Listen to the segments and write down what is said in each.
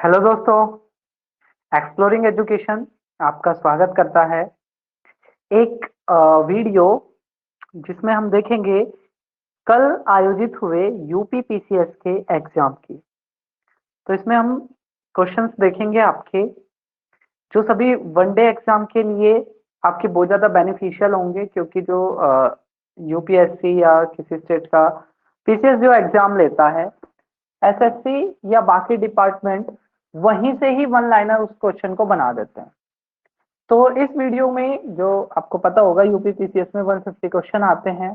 Hello दोस्तों, exploring education आपका स्वागत करता है। एक वीडियो जिसमें हम देखेंगे कल आयोजित हुए यूपी पीसीएस के एग्जाम की। तो इसमें हम क्वेश्चंस देखेंगे आपके, जो सभी वनडे एग्जाम के लिए आपके बहुत ज़्यादा बेनिफिशियल होंगे, क्योंकि जो यूपीएससी या किसी स्टेट का पीसीएस जो एग्जाम लेता है, एसएससी या बाकी डिपार्टमेंट वहीं से ही वन लाइनर उस क्वेश्चन को बना देते हैं। तो इस वीडियो में जो आपको पता होगा यूपी पीसीएस में 150 क्वेश्चन आते हैं,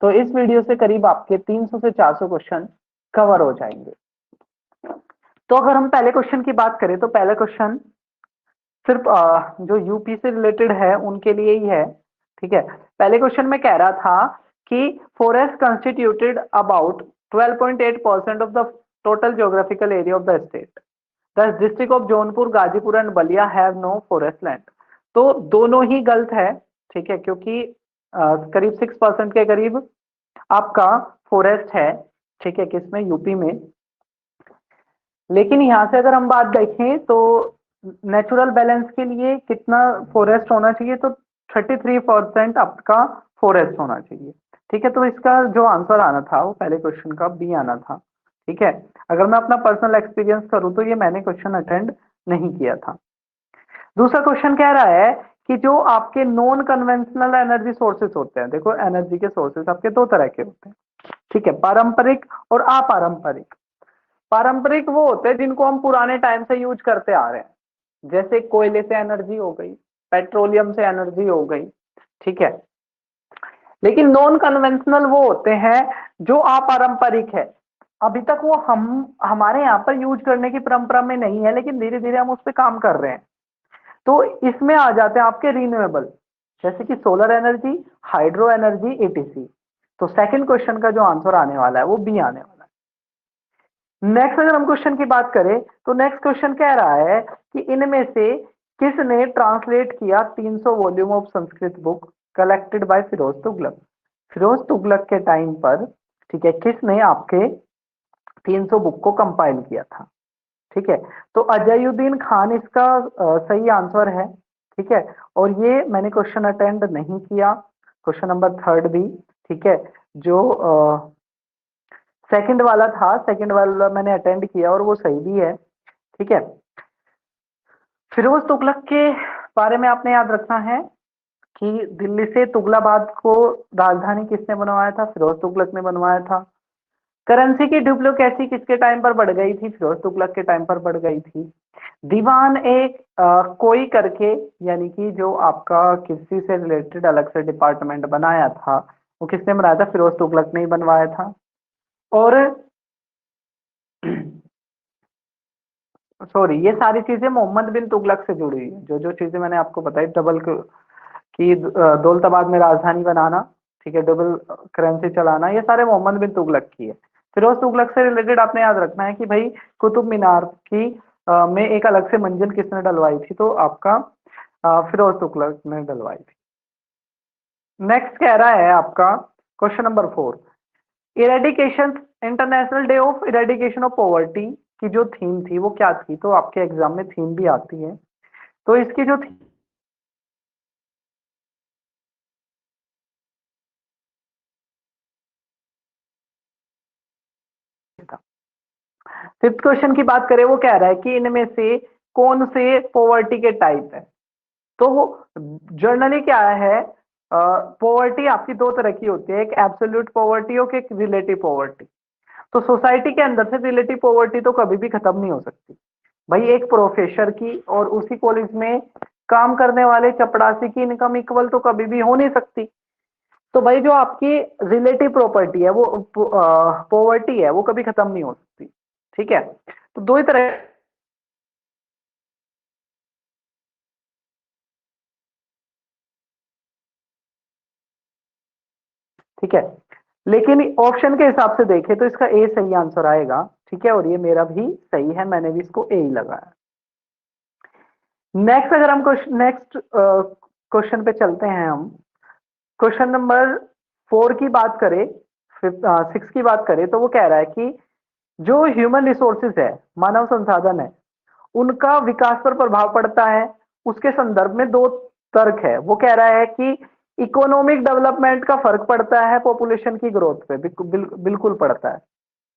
तो इस वीडियो से करीब आपके 300 से 400 क्वेश्चन कवर हो जाएंगे। तो अगर हम पहले क्वेश्चन की बात करें तो पहला क्वेश्चन सिर्फ जो यूपी से रिलेटेड है उनके लिए ही है। ठीक है, पहले क्वेश्चन में कह रहा था कि forest constituted about 12.8% of the total geographical area of the state. The district of Jaunpur, Ghazipur and Ballia have no forest land. तो दोनों ही गलत है। ठीक है, क्योंकि करीब 6% के करीब आपका फॉरेस्ट है। ठीक है, किसमें? यूपी में। लेकिन यहाँ से अगर हम बात देखें तो नेचुरल बैलेंस के लिए कितना फॉरेस्ट होना चाहिए? तो 33% आपका फॉरेस्ट होना चाहिए। ठीक है, तो इसका जो आंसर आना था वो पहले क्वेश्चन का बी आना था। ठीक है, अगर मैं अपना पर्सनल एक्सपीरियंस करूं तो ये मैंने क्वेश्चन अटेंड नहीं किया था। दूसरा क्वेश्चन कह रहा है कि जो आपके नॉन कन्वेंशनल एनर्जी सोर्सेस होते हैं, देखो एनर्जी के सोर्सेस आपके दो तरह के होते हैं। ठीक है, पारंपरिक और अपारंपरिक। पारंपरिक वो होते हैं जिनको हम पुराने टाइम से यूज करते आ रहे हैं, जैसे कोयले से एनर्जी हो गई, पेट्रोलियम से एनर्जी हो गई। ठीक है, लेकिन नॉन कन्वेंशनल वो होते हैं जो अपारंपरिक है। अभी तक वो हम हमारे यहाँ पर यूज करने की परंपरा में नहीं है, लेकिन धीरे धीरे हम उस पर काम कर रहे हैं। तो इसमें आ जाते हैं आपके रिन्यूएबल, जैसे कि solar energy, hydro energy, etc. तो सेकंड क्वेश्चन का जो आंसर आने वाला है वो बी आने वाला है। नेक्स्ट अगर हम क्वेश्चन की बात करें तो नेक्स्ट क्वेश्चन कह रहा है कि इनमें से किसने ट्रांसलेट किया 300 volume of Sanskrit book collected by Firoz Tughlaq. Firoz Tughlaq के टाइम पर, ठीक है, किसने आपके 300 बुक को कंपाइल किया था? ठीक है, तो अजयुद्दीन खान इसका सही आंसर है। ठीक है, और ये मैंने क्वेश्चन अटेंड नहीं किया, क्वेश्चन नंबर थर्ड भी। ठीक है, जो सेकंड वाला था, सेकंड वाला मैंने अटेंड किया और वो सही भी है। ठीक है, फिरोज तुगलक के बारे में आपने याद रखना है कि दिल्ली से तुगलाबाद को राजधानी किसने बनवाया था? फिरोज तुगलक ने बनवाया था। करेंसी की डुप्लीकेसी किसके टाइम पर बढ़ गई थी? फिरोज तुगलक के टाइम पर बढ़ गई थी। दीवान एक कोई करके, यानी कि जो आपका किसी से रिलेटेड अलग से डिपार्टमेंट बनाया था, वो किसने बनाया था? फिरोज तुगलक ने ही बनवाया था। और सॉरी, ये सारी चीजें मोहम्मद बिन तुगलक से जुड़ी हुई है। जो जो चीजें मैंने आपको बताई, डबल की दौलताबाद में राजधानी बनाना, ठीक है, डबल करेंसी चलाना, ये सारे मोहम्मद बिन तुगलक की है। फिरोज तुगलक से रिलेटेड आपने याद रखना है कि भाई कुतुब मीनार की में एक अलग से मंजिल किसने डलवाई थी? तो आपका फिरोज तुगलक ने डलवाई थी। नेक्स्ट कह रहा है आपका question number 4, eradication, international day of eradication of poverty की जो थीम थी वो क्या थी? तो आपके एग्जाम में थीम भी आती है। तो इसकी जो थी फिफ्थ क्वेश्चन की बात करें, वो कह रहा है कि इनमें से कौन से पॉवर्टी के टाइप है? तो वो जर्नली क्या है, पॉवर्टी आपकी दो तरह की होती है, एक एब्सोल्यूट पॉवर्टी और एक रिलेटिव पॉवर्टी। तो सोसाइटी के अंदर से रिलेटिव पॉवर्टी तो कभी भी खत्म नहीं हो सकती। भाई एक प्रोफेसर की और उसी कॉलेज में काम करने वाले चपड़ासी की इनकम इक्वल तो कभी भी हो नहीं सकती। तो भाई जो आपकी रिलेटिव प्रॉपर्टी है, वो पॉवर्टी है, वो कभी खत्म नहीं हो सकती। ठीक है, तो दो ही तरह। ठीक है, लेकिन ऑप्शन के हिसाब से देखें तो इसका ए सही आंसर आएगा। ठीक है, और ये मेरा भी सही है, मैंने भी इसको ए ही लगाया। नेक्स्ट अगर हम नेक्स्ट क्वेश्चन पे चलते हैं, हम क्वेश्चन नंबर 4 की बात करें, 6 की बात करें, तो वो कह रहा है कि जो ह्यूमन रिसोर्सेज है, मानव संसाधन है, उनका विकास पर प्रभाव पड़ता है, उसके संदर्भ में दो तर्क है। वो कह रहा है कि इकोनॉमिक डेवलपमेंट का फर्क पड़ता है पॉपुलेशन की ग्रोथ पे, बिल्कुल पड़ता है।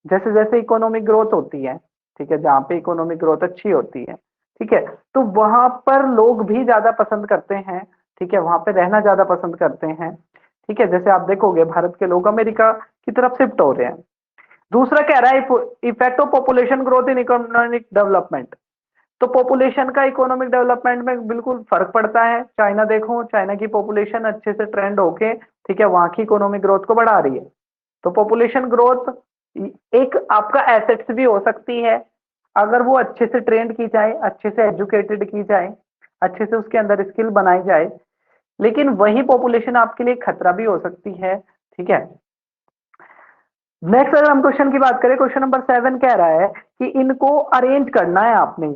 जैसे जैसे इकोनॉमिक ग्रोथ होती है, ठीक है, जहां पे इकोनॉमिक ग्रोथ अच्छी होती है, ठीक है, तो वहां पर लोग भी ज्यादा पसंद करते हैं, ठीक है, वहां पे रहना ज्यादा पसंद करते हैं, ठीक है। जैसे आप देखोगे भारत के लोग अमेरिका की तरफ शिफ्ट हो रहे हैं। दूसरा कह रहा है effect of population growth in economic development. तो पॉपुलेशन का इकोनॉमिक डेवलपमेंट में बिल्कुल फर्क पड़ता है। चाइना देखो, चाइना की पॉपुलेशन अच्छे से ट्रेंड होके, ठीक है, वहां की इकोनॉमिक ग्रोथ को बढ़ा रही है। तो पॉपुलेशन ग्रोथ एक आपका एसेट्स भी हो सकती है, अगर वो अच्छे से ट्रेंड की जाए, अच्छे से एजुकेटेड की जाए, अच्छे से उसके अंदर स्किल बनाई जाए। लेकिन वही पॉपुलेशन आपके लिए खतरा भी हो सकती है, ठीक है। नेक्स्ट अगर हम क्वेश्चन की बात करें, क्वेश्चन नंबर 7 कह रहा है कि इनको अरेंज करना है आपने।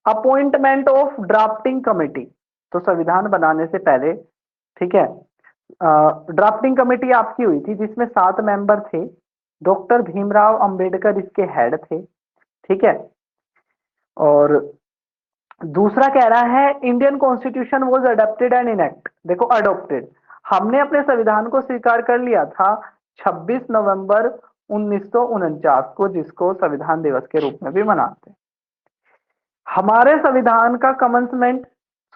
अपॉइंटमेंट ऑफ ड्राफ्टिंग कमेटी, तो संविधान बनाने से पहले, ठीक है, ड्राफ्टिंग कमेटी आपकी हुई थी जिसमें 7 मेंबर थे। डॉक्टर भीमराव अंबेडकर इसके हेड थे, ठीक है। और दूसरा कह रहा है Indian constitution was adopted and enact. देखो अडॉप्टेड, हमने अपने संविधान को स्वीकार कर लिया था 26 नवंबर 1949 को, जिसको संविधान दिवस के रूप में भी मनाते हैं। हमारे संविधान का कमेंसमेंट,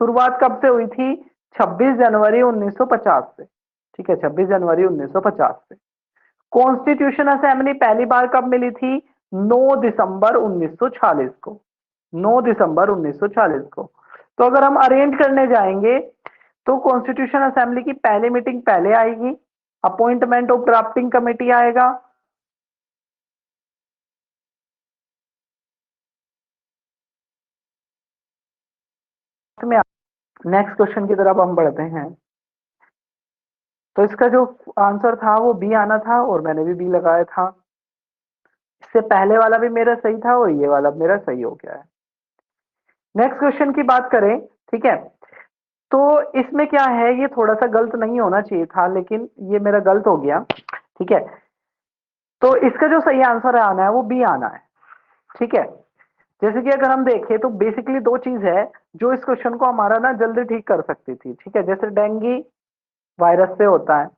शुरुआत कब से हुई थी? 26 जनवरी 1950 से, ठीक है, 26 जनवरी 1950 से। कॉन्स्टिट्यूशन असेंबली पहली बार कब मिली थी? 9 दिसंबर 1940 को, 9 दिसंबर 1940 को। तो अगर हम अरेंज करने जाएंगे तो कॉन्स्टिट्यूशन असेंबली की पहली मीटिंग पहले आएगी, अपॉइंटमेंट ऑफ ड्राफ्टिंग कमेटी आएगा, में। नेक्स्ट क्वेश्चन की तरफ हम बढ़ते हैं। तो इसका जो आंसर था वो बी आना था, और मैंने भी बी लगाया था। इससे पहले वाला भी मेरा सही था और ये वाला मेरा सही हो गया है। नेक्स्ट क्वेश्चन की बात करें, ठीक है, तो इसमें क्या है, ये थोड़ा सा गलत नहीं होना चाहिए था, लेकिन ये मेरा गलत हो गया, ठीक है। तो इसका जो सही आंसर आना है वो बी आना है, ठीक है। जैसे कि अगर हम देखें तो बेसिकली दो चीज है जो इस क्वेश्चन को हमारा ना जल्दी ठीक कर सकती थी, ठीक है। जैसे डेंगू वायरस से होता है,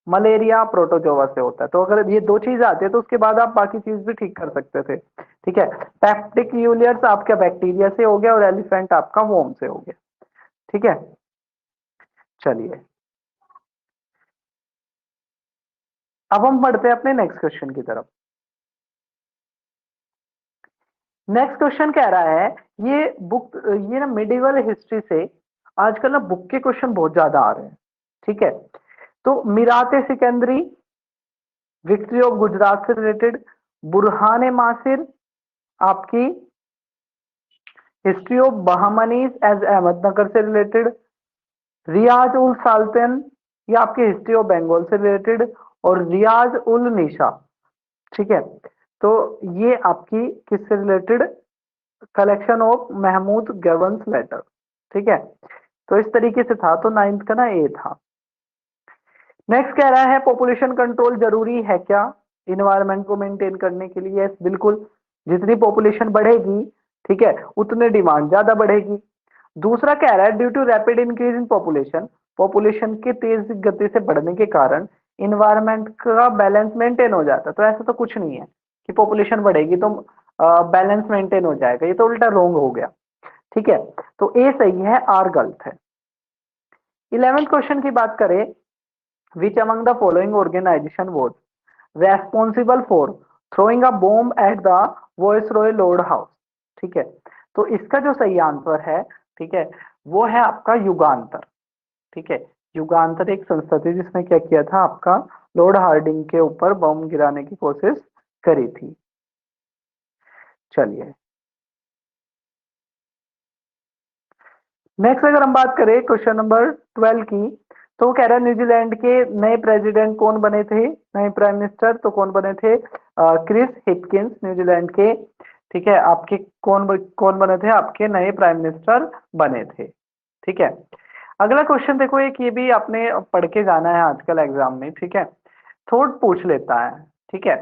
मलेरिया प्रोटोजोआ से होता है। तो अगर ये दो चीज आती है तो उसके बाद आप बाकी चीज भी ठीक कर सकते थे, ठीक है। पेप्टिक यूलियर्स आपका बैक्टीरिया से हो गया और एलिफेंट आपका वोम से हो गया, ठीक है। चलिए अब हम बढ़ते हैं अपने नेक्स्ट क्वेश्चन की तरफ। नेक्स्ट क्वेश्चन कह रहा है, ये बुक, ये ना मिडिवल हिस्ट्री से आजकल ना बुक के क्वेश्चन बहुत ज्यादा आ रहे हैं, ठीक है। तो मिराते सिकंदरी, विक्ट्री ऑफ गुजरात से रिलेटेड, बुरहान मासिर आपकी history of Bahmanis as Ahmednagar से रिलेटेड, रियाज उल साल्तन ये आपकी हिस्ट्री ऑफ बंगाल से रिलेटेड, और रियाज उल निशा, ठीक है। तो ये आपकी किससे related? Collection of Mahmud Gawan's letter, ठीक है। तो इस तरीके से था, तो नाइन्थ का ना ए था। नेक्स्ट कह रहा है पॉपुलेशन कंट्रोल जरूरी है क्या इन्वायरमेंट को मेंटेन करने के लिए? यस बिल्कुल, जितनी पॉपुलेशन बढ़ेगी, ठीक है, उतने डिमांड ज्यादा बढ़ेगी। दूसरा कह रहा है due to rapid increase in population, population के तेज गति से बढ़ने के कारण इन्वायरमेंट का बैलेंस मेंटेन हो जाता है। तो ऐसा तो कुछ नहीं है कि पॉपुलेशन बढ़ेगी तो बैलेंस मेंटेन हो जाएगा, ये तो उल्टा रोंग हो गया, ठीक है। तो ए सही है, आर गलत है। 11th क्वेश्चन की बात करें, which among the following organisation was responsible for throwing a bomb at the viceroy lord house, ठीक है। तो इसका जो सही आंसर है, ठीक है, वो है आपका युगांतर, ठीक है। युगांतर एक संस्था थी जिसने क्या किया था, आपका लॉर्ड हार्डिंग के ऊपर बम गिराने की कोशिश करी थी। चलिए नेक्स्ट अगर हम बात करें क्वेश्चन नंबर 12 की, तो वो कह रहा है न्यूजीलैंड के नए प्रेसिडेंट कौन बने थे, नए प्राइम मिनिस्टर? तो कौन बने थे? क्रिस हिपकिंस न्यूजीलैंड के, ठीक है। आपके कौन बने थे? आपके नए प्राइम मिनिस्टर बने थे, ठीक है। अगला क्वेश्चन देखो, एक ये भी आपने पढ़ के जाना है आजकल एग्जाम में, ठीक है, थोड़ा पूछ लेता है, ठीक है।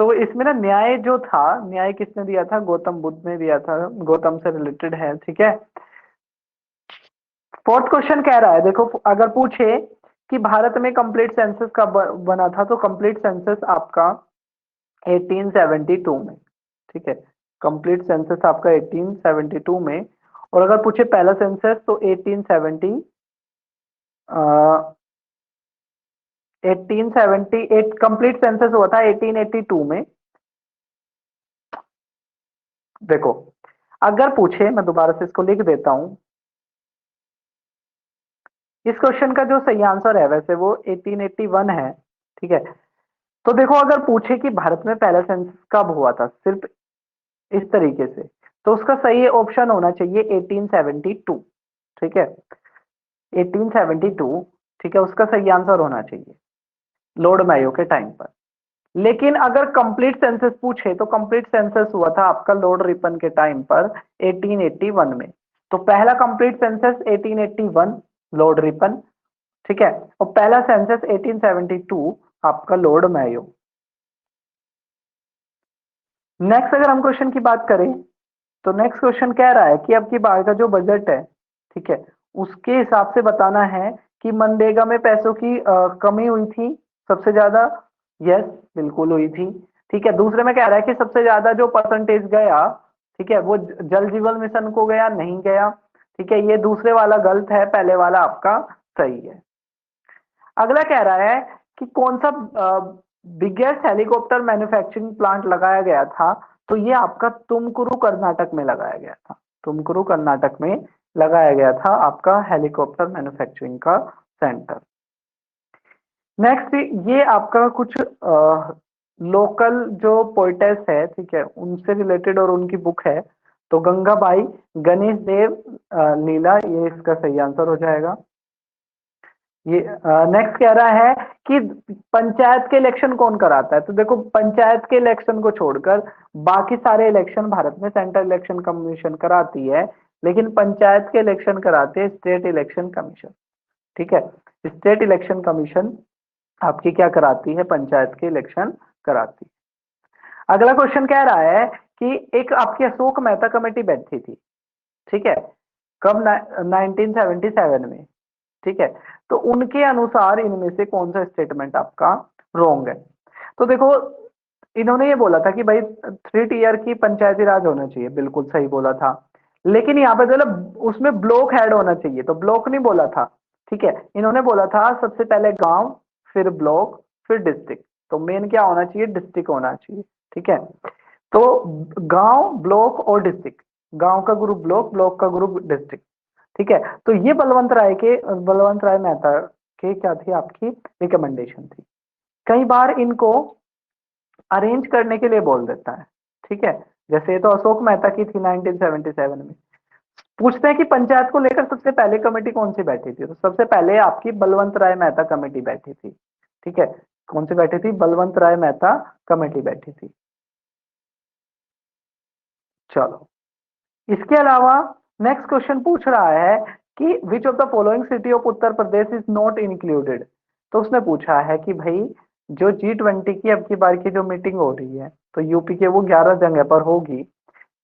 तो इसमें ना न्याय जो था, न्याय किसने दिया था? गौतम बुद्ध ने दिया था, गौतम से रिलेटेड है, ठीक है। फोर्थ क्वेश्चन कह रहा है, देखो अगर पूछे कि भारत में कंप्लीट सेंसस कब बना था, तो कंप्लीट सेंसस आपका 1872 में, ठीक है। कंप्लीट सेंसस आपका 1872 में। और अगर पूछे पहला सेंसस तो 1878 कंप्लीट सेंसस हुआ था 1882 में। देखो अगर पूछे, मैं दोबारा से इसको लिख देता हूं, इस क्वेश्चन का जो सही आंसर है वैसे वो 1881 है, ठीक है। तो देखो अगर पूछे कि भारत में पहला सेंसस कब हुआ था, सिर्फ इस तरीके से, तो उसका सही ऑप्शन होना चाहिए 1872, ठीक है। 1872, ठीक है, उसका सही आंसर होना चाहिए लॉर्ड मेयो के टाइम पर। लेकिन अगर कंप्लीट सेंसस पूछे तो कंप्लीट सेंसस हुआ था आपका लॉर्ड रिपन के टाइम पर 1881 में। तो पहला कंप्लीट सेंसस 1881 लॉर्ड रिपन, ठीक है, और पहला सेंसस 1872 आपका लॉर्ड मेयो। नेक्स्ट अगर हम क्वेश्चन की बात करें, तो नेक्स्ट क्वेश्चन कह रहा है कि अब की बार का जो बजट है, ठीक है, उसके हिसाब से बताना है कि मनरेगा में पैसों की कमी हुई थी सबसे ज्यादा। यस, बिल्कुल हुई थी, ठीक है। दूसरे में कह रहा है कि सबसे ज्यादा जो परसेंटेज गया, ठीक है, वो जल जीवन मिशन को गया, नहीं गया, ठीक है। ये दूसरे वाला गलत है, पहले वाला आपका सही है। अगला कह रहा है कि कौन सा बिगेस्ट हेलीकॉप्टर मैन्युफैक्चरिंग प्लांट लगाया गया था, तो ये आपका तुमकुरु कर्नाटक में लगाया गया था। तुमकुरु कर्नाटक में लगाया गया था आपका हेलीकॉप्टर मैन्युफैक्चरिंग का सेंटर। नेक्स्ट ये आपका कुछ लोकल जो पोइटेस है, ठीक है, उनसे रिलेटेड और उनकी बुक है। तो गंगाबाई गणेश देव लीला, ये इसका सही आंसर हो जाएगा। ये नेक्स्ट कह रहा है कि पंचायत के इलेक्शन कौन कराता है, तो देखो पंचायत के इलेक्शन को छोड़कर बाकी सारे इलेक्शन भारत में सेंट्रल इलेक्शन कमीशन कराती है, लेकिन पंचायत के इलेक्शन कराते हैं स्टेट इलेक्शन कमीशन, ठीक है। स्टेट इलेक्शन कमीशन आपकी क्या कराती है? पंचायत के इलेक्शन कराती है। अगला क्वेश्चन कह रहा है कि एक आपकी अशोक मेहता कमेटी बैठी थी, ठीक है, कब? 1977 में, ठीक है। तो उनके अनुसार इनमें से कौन सा स्टेटमेंट आपका रॉन्ग है? तो देखो इन्होंने ये बोला था कि भाई 3 टीयर की पंचायती राज होना चाहिए, बिल्कुल सही बोला था। लेकिन यहाँ पे जो उसमें ब्लॉक हेड होना चाहिए, तो ब्लॉक नहीं बोला था, ठीक है। इन्होंने बोला था सबसे पहले गांव, फिर ब्लॉक, फिर डिस्ट्रिक्ट। तो मेन क्या होना चाहिए? डिस्ट्रिक्ट होना चाहिए, ठीक है। तो गांव, ब्लॉक और डिस्ट्रिक्ट, गांव का ग्रुप ब्लॉक, ब्लॉक का ग्रुप डिस्ट्रिक्ट, ठीक है। तो ये बलवंत राय मेहता के क्या थी आपकी रिकमेंडेशन थी। कई बार इनको अरेंज करने के लिए बोल देता है, ठीक है। जैसे तो अशोक मेहता की थी 1977 में। पूछते हैं कि पंचायत को लेकर सबसे पहले कमेटी कौन सी बैठी थी, तो सबसे पहले आपकी बलवंत राय मेहता कमेटी बैठी थी, ठीक है। कौन सी बैठी थी? बलवंत राय मेहता कमेटी बैठी थी। चलो, इसके अलावा नेक्स्ट क्वेश्चन पूछ रहा है कि विच of the following city of Uttar Pradesh is not included. तो उसने पूछा है कि भाई जो G20 की अब की बार की जो मीटिंग हो रही है, तो यूपी के वो 11 जगह पर होगी,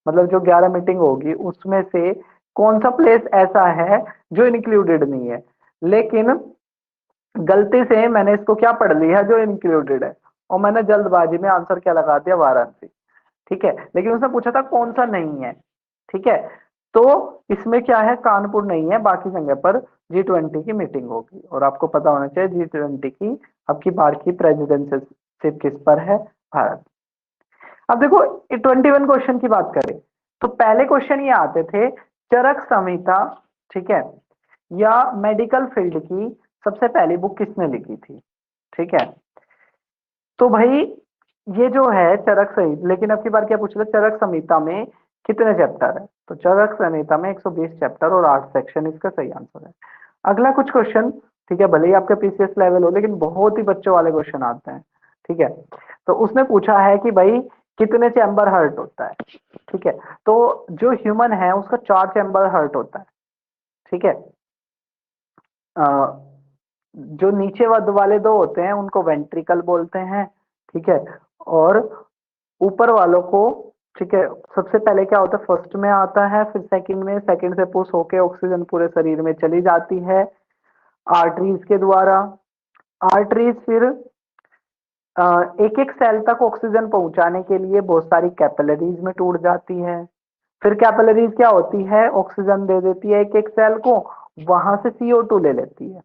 मतलब जो 11 मीटिंग होगी उसमें से कौन सा प्लेस ऐसा है जो इंक्लूडेड नहीं है। लेकिन गलती से मैंने इसको क्या पढ़ लिया जो इंक्लूडेड है, और मैंने जल्दबाजी में आंसर क्या लगा दिया? वाराणसी, ठीक है। लेकिन उसने पूछा था कौन सा नहीं है, ठीक है। तो इसमें क्या है? कानपुर नहीं है, बाकी जगह पर G20 की मीटिंग होगी। और आपको पता होना चाहिए G20 की अब की बार की प्रेसिडेंटशिप किस पर है? भारत। अब देखो 21 क्वेश्चन की बात करें, तो पहले क्वेश्चन ये आते थे चरक संहिता, ठीक है, या मेडिकल फील्ड की सबसे पहली बुक किसने लिखी थी, ठीक है। तो भाई ये जो है चरक संहिता, लेकिन अब की बार क्या पूछ रहे? चरक संहिता में कितने चैप्टर है? तो चरक संहिता में 120 चैप्टर और 8 सेक्शन इसका सही आंसर है। अगला कुछ क्वेश्चन, ठीक है, भले ही आपका पीसीएस लेवल हो, लेकिन बहुत ही बच्चों वाले क्वेश्चन आते हैं, ठीक है। तो उसने पूछा है कि भाई कितने चैम्बर हर्ट होता है, ठीक है। तो जो ह्यूमन है उसका 4 चैम्बर हर्ट होता है, ठीक है। अ, जो नीचे वाले दो होते हैं उनको वेंट्रिकल बोलते हैं, ठीक है। और ऊपर वालों को, ठीक है, सबसे पहले क्या होता है, फर्स्ट में आता है, फिर सेकंड में, सेकंड से पुश होके ऑक्सीजन पूरे शरीर में चली जाती है आर्टरीज के द्वारा। आर्टरीज फिर एक एक सेल तक ऑक्सीजन पहुंचाने के लिए बहुत सारी कैपिलरीज में टूट जाती है। फिर कैपिलरीज क्या होती है, ऑक्सीजन दे देती है एक एक सेल को, वहां से CO2 ले लेती है,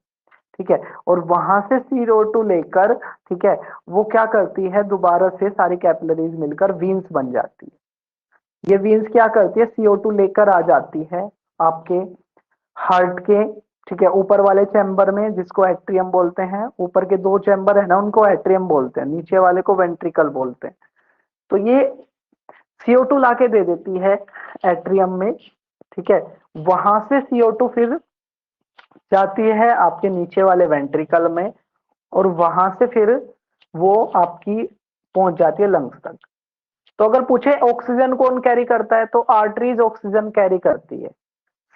ठीक है, और वहां से CO2 लेकर, ठीक है, वो क्या करती है, दोबारा से सारी कैपिलरीज मिलकर वीन्स बन जाती है। ये वीन्स क्या करती है, CO2 लेकर आ जाती है आपके हार्ट के, ठीक है, ऊपर वाले चैम्बर में, जिसको एट्रियम बोलते हैं। ऊपर के दो चैम्बर है ना, उनको एट्रियम बोलते हैं, नीचे वाले को वेंट्रिकल बोलते हैं। तो ये CO2 लाके दे देती है एट्रियम में, ठीक है, वहां से CO2 फिर जाती है आपके नीचे वाले वेंट्रिकल में, और वहां से फिर वो आपकी पहुंच जाती है लंग्स तक। तो अगर पूछे ऑक्सीजन कौन कैरी करता है, तो आर्टरीज ऑक्सीजन कैरी करती है।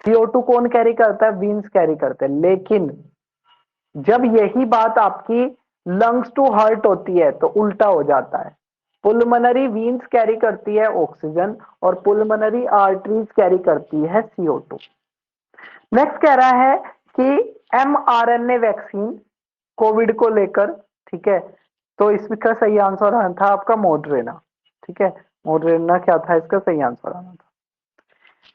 CO2 कौन कैरी करता है, वीन्स कैरी करते हैं। लेकिन जब यही बात आपकी लंग्स टू हार्ट होती है तो उल्टा हो जाता है। पुलमनरी वीन्स कैरी करती है ऑक्सीजन और पुलमनरी आर्टरीज कैरी करती है CO2। नेक्स्ट कह रहा है कि mRNA वैक्सीन कोविड को लेकर, ठीक है, तो इसका सही आंसर आना था आपका मॉडरेना, ठीक है, मॉडरेना क्या था इसका सही आंसर आना था।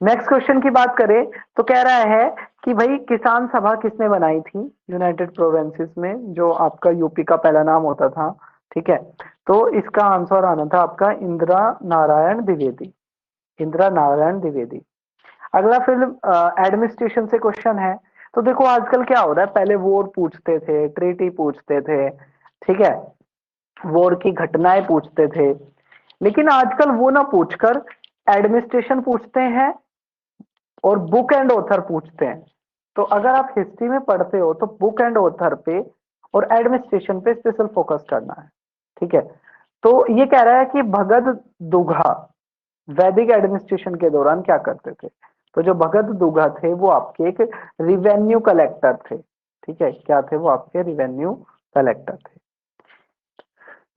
नेक्स्ट क्वेश्चन की बात करें तो कह रहा है कि भाई किसान सभा किसने बनाई थी यूनाइटेड प्रोविंसेस में, जो आपका यूपी का पहला नाम होता था, ठीक है, तो इसका आंसर आना था आपका इंदिरा नारायण द्विवेदी, इंदिरा नारायण द्विवेदी। अगला फिर एडमिनिस्ट्रेशन से क्वेश्चन है। तो देखो आजकल क्या हो रहा है, पहले वॉर पूछते थे, ट्रीटी पूछते थे, ठीक है, वॉर की घटनाएं पूछते थे, लेकिन आजकल वो ना पूछकर एडमिनिस्ट्रेशन पूछते हैं और बुक एंड ऑथर पूछते हैं। तो अगर आप हिस्ट्री में पढ़ते हो तो बुक एंड ऑथर पे और एडमिनिस्ट्रेशन पे स्पेशल फोकस करना है, ठीक है। तो ये कह रहा है कि भगत दुघा वैदिक एडमिनिस्ट्रेशन के दौरान क्या करते थे। तो जो भगत दुघा थे वो आपके एक रिवेन्यू कलेक्टर थे, ठीक है, क्या थे वो आपके रिवेन्यू कलेक्टर थे।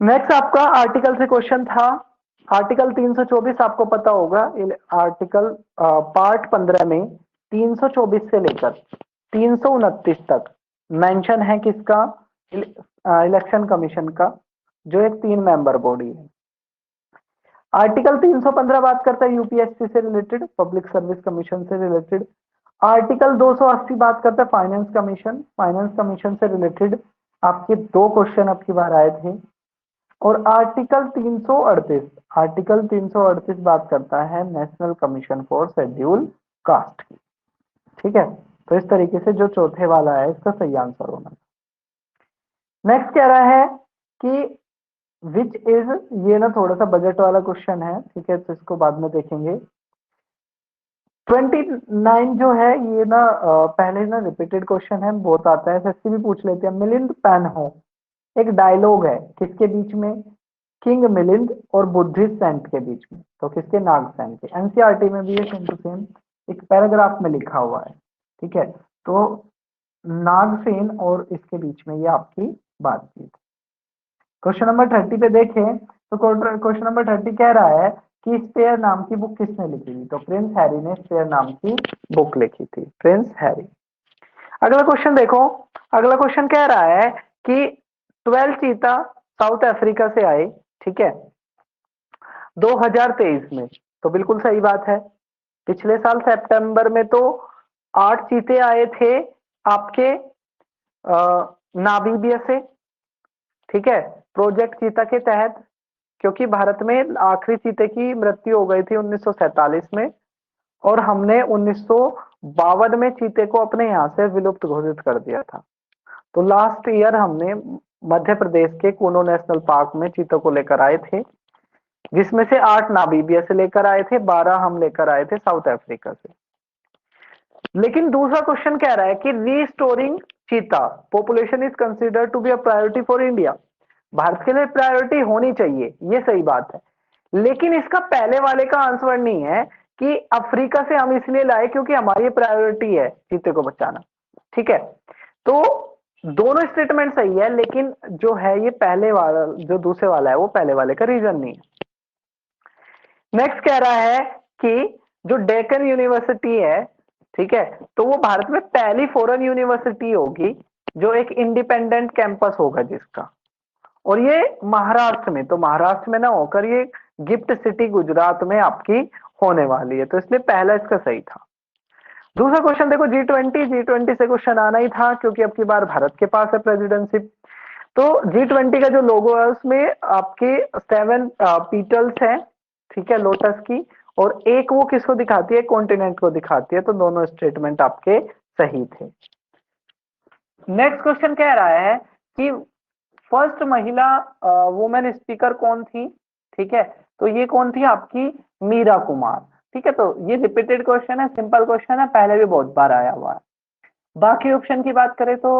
नेक्स्ट आपका आर्टिकल से क्वेश्चन था। आर्टिकल 324 आपको पता होगा, आर्टिकल पार्ट 15 में 324 से लेकर 329 तक मेंशन है किसका, इलेक्शन कमीशन का, जो एक 3 मेंबर बॉडी है। आर्टिकल 315 बात करता है यूपीएससी से रिलेटेड, पब्लिक सर्विस कमीशन से रिलेटेड। आर्टिकल 280 बात करता है फाइनेंस कमीशन, फाइनेंस कमीशन से रिलेटेड आपके 2 क्वेश्चन अब की बार आए थे। और आर्टिकल 338 बात करता है national commission for schedule caste की, ठीक है। तो इस तरीके से जो चौथे वाला है इसका सही आंसर होना। नेक्स्ट कह रहा है कि विच इज, ये ना थोड़ा सा बजट वाला क्वेश्चन है, ठीक है, तो इसको बाद में देखेंगे। 29 जो है ये ना पहले ना रिपीटेड क्वेश्चन है, बहुत आता है, एसएससी भी पूछ लेते हैं। मिलिंद पेनहो एक डायलॉग है किसके बीच में, किंग मिलिंद और बुद्धिस्ट सेंट के बीच में, तो किसके, नागसेन के। एनसीईआरटी में भी ये सेम टू सेम एक पैराग्राफ में लिखा हुआ है, ठीक है। तो नागसेन और इसके बीच में ये आपकी बातचीत। क्वेश्चन नंबर 30 पे देखें तो क्वेश्चन नंबर 30 कह रहा है कि स्पेयर नाम की बुक किसने लिखी थी। तो प्रिंस हैरी ने स्पेयर नाम की बुक लिखी थी, प्रिंस हैरी। अगला क्वेश्चन देखो, अगला क्वेश्चन कह रहा है कि 12 चीता साउथ अफ्रीका से आए, ठीक है, 2023 में। तो बिल्कुल सही बात है, पिछले साल सितंबर में तो 8 चीते आए थे आपके नामीबिया से, ठीक है, प्रोजेक्ट चीता के तहत, क्योंकि भारत में आखिरी चीते की मृत्यु हो गई थी 1947 में, और हमने 1952 में चीते को अपने यहाँ से विलुप्त घोषित कर दिया था। तो लास्ट ईयर हमने मध्य प्रदेश के कूनो नेशनल पार्क में चीतों को लेकर आए थे, जिसमें से 8 नामीबिया से लेकर आए थे, 12 हम लेकर आए थे साउथ अफ्रीका से। लेकिन दूसरा क्वेश्चन कह रहा है कि restoring cheetah population is considered to be a priority for India. Bharat के लिए प्रायोरिटी होनी चाहिए, ये सही बात है, लेकिन इसका पहले वाले का आंसर नहीं है कि अफ्रीका से हम इसलिए लाए क्योंकि हमारी प्रायोरिटी है चीते को बचाना, ठीक है। तो दोनों स्टेटमेंट सही है, लेकिन जो है ये पहले वाला, जो दूसरे वाला है वो पहले वाले का रीजन नहीं है। नेक्स्ट कह रहा है कि जो डेक्कन यूनिवर्सिटी है, ठीक है, तो वो भारत में पहली फॉरेन यूनिवर्सिटी होगी जो एक इंडिपेंडेंट कैंपस होगा जिसका, और ये महाराष्ट्र में, तो महाराष्ट्र में ना होकर ये गिफ्ट सिटी गुजरात में आपकी होने वाली है, तो इसलिए पहला इसका सही था। दूसरा क्वेश्चन देखो, जी20 से क्वेश्चन आना ही था क्योंकि अब की बार भारत के पास है प्रेसिडेंसी। तो जी20 का जो लोगो है उसमें आपके 7 पीटल्स हैं, ठीक है, लोटस की, और एक वो किसको दिखाती है, कॉन्टिनेंट को दिखाती है, तो दोनों स्टेटमेंट आपके सही थे। नेक्स्ट क्वेश्चन कह रहा है कि फर्स्ट महिला वुमेन स्पीकर कौन थी, ठीक है, तो ये कौन थी आपकी मीरा कुमार, ठीक है, तो ये रिपीटेड क्वेश्चन है, सिंपल क्वेश्चन है, पहले भी बहुत बार आया हुआ है। बाकी ऑप्शन की बात करें तो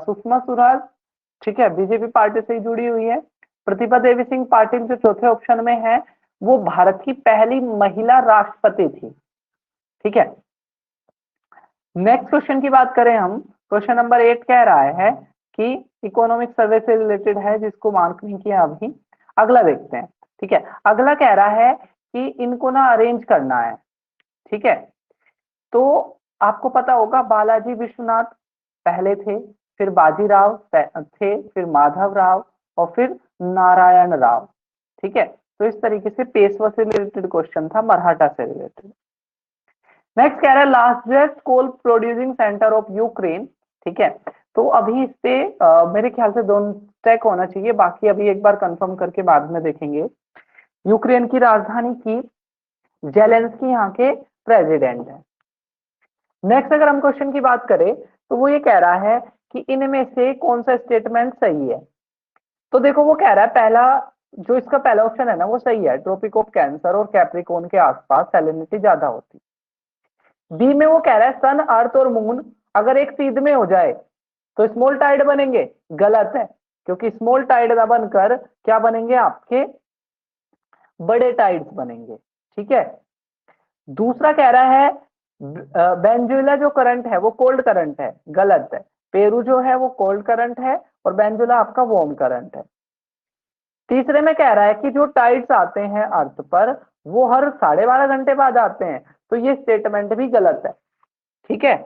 सुषमा स्वराज, ठीक है, बीजेपी पार्टी से ही जुड़ी हुई है। प्रतिभा देवी सिंह पाटिल जो चौथे ऑप्शन में है, वो भारत की पहली महिला राष्ट्रपति थी, ठीक है। नेक्स्ट क्वेश्चन की बात करें हम, क्वेश्चन नंबर 8 कह रहा है कि इकोनॉमिक सर्वे से रिलेटेड है जिसको मार्क नहीं किया अभी। अगला देखते हैं, ठीक है, अगला कह रहा है कि इनको ना अरेंज करना है, ठीक है, तो आपको पता होगा बालाजी विश्वनाथ पहले थे, फिर बाजीराव थे, फिर माधव राव और फिर नारायण राव, ठीक है, तो इस तरीके से पेशवा से रिलेटेड क्वेश्चन था, मराठा से रिलेटेड। नेक्स्ट कह रहा है largest coal producing centre of Ukraine, ठीक है, तो अभी इस पे मेरे ख्याल से दोनों चेक होना चाहिए, बाकी अभी एक बार कंफर्म करके बाद में देखेंगे। यूक्रेन की राजधानी की जेलेंस्की यहाँ के प्रेसिडेंट है। नेक्स्ट अगर हम क्वेश्चन की बात करें तो वो ये कह रहा है कि इनमें से कौन सा स्टेटमेंट सही है, तो देखो वो कह रहा है पहला, जो इसका पहला ऑप्शन है ना वो सही है, ट्रॉपिक ऑफ कैंसर और कैप्रिकॉर्न के आसपास सैलिनिटी ज्यादा होती। बी में वो कह रहा है सन, अर्थ और मून अगर एक सीध में हो जाए तो स्मॉल टाइड बनेंगे, गलत है, क्योंकि स्मॉल टाइड ना बनकर क्या बनेंगे, आपके बड़े टाइड्स बनेंगे, ठीक है। दूसरा कह रहा है बेंजुला जो करंट है वो कोल्ड करंट है, गलत है, पेरू जो है वो कोल्ड करंट है और बेंजुला आपका वार्म करंट है। तीसरे में कह रहा है कि जो टाइड्स आते हैं अर्थ पर वो हर 12.5 घंटे बाद आते हैं, तो ये स्टेटमेंट भी गलत है, ठीक है।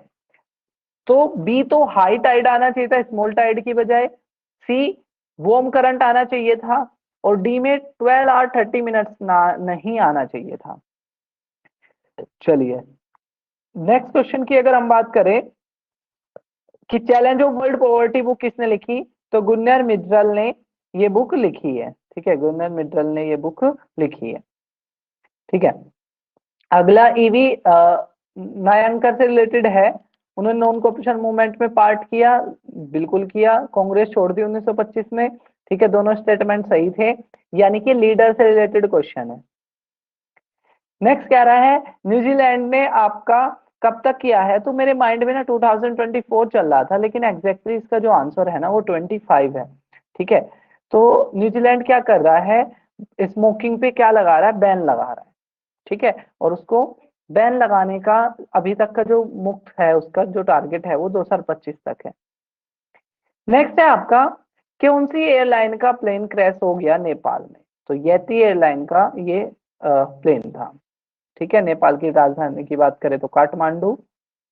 तो बी तो हाई टाइड आना चाहिए था स्मॉल टाइड की बजाय, सी वार्म करंट आना चाहिए था, और डी में 12 आवर 30 मिनट्स नहीं आना चाहिए था। चलिए नेक्स्ट क्वेश्चन की अगर हम बात करें कि challenge of world poverty book किसने लिखी, तो गुन्नर मित्तल ने ये बुक लिखी है, ठीक है, गुन्नर मित्तल ने ये बुक लिखी है, ठीक है। अगला ईवी नायंकर से रिलेटेड है, उन्होंने नॉन कॉपरेशन मूवमेंट में पार्ट किया, बिल्कुल किया, कांग्रेस छोड़ दी 1925 में, ठीक है, दोनों स्टेटमेंट सही थे, यानी कि लीडर से रिलेटेड क्वेश्चन है। नेक्स्ट कह रहा है न्यूजीलैंड ने आपका कब तक किया है, तो मेरे माइंड में ना 2024 चल रहा था, लेकिन एग्जैक्टली इसका जो आंसर है ना वो 25 है, ठीक है। तो न्यूजीलैंड क्या कर रहा है, स्मोकिंग पे क्या लगा रहा है, बैन लगा रहा है, ठीक है, और उसको बैन लगाने का अभी तक का जो मुक्त है उसका जो टारगेट है वो 2025 तक है। नेक्स्ट है आपका कौन सी एयरलाइन का प्लेन क्रैश हो गया नेपाल में, तो येती एयरलाइन का ये प्लेन था, ठीक है, नेपाल की राजधानी की बात करें तो काठमांडू,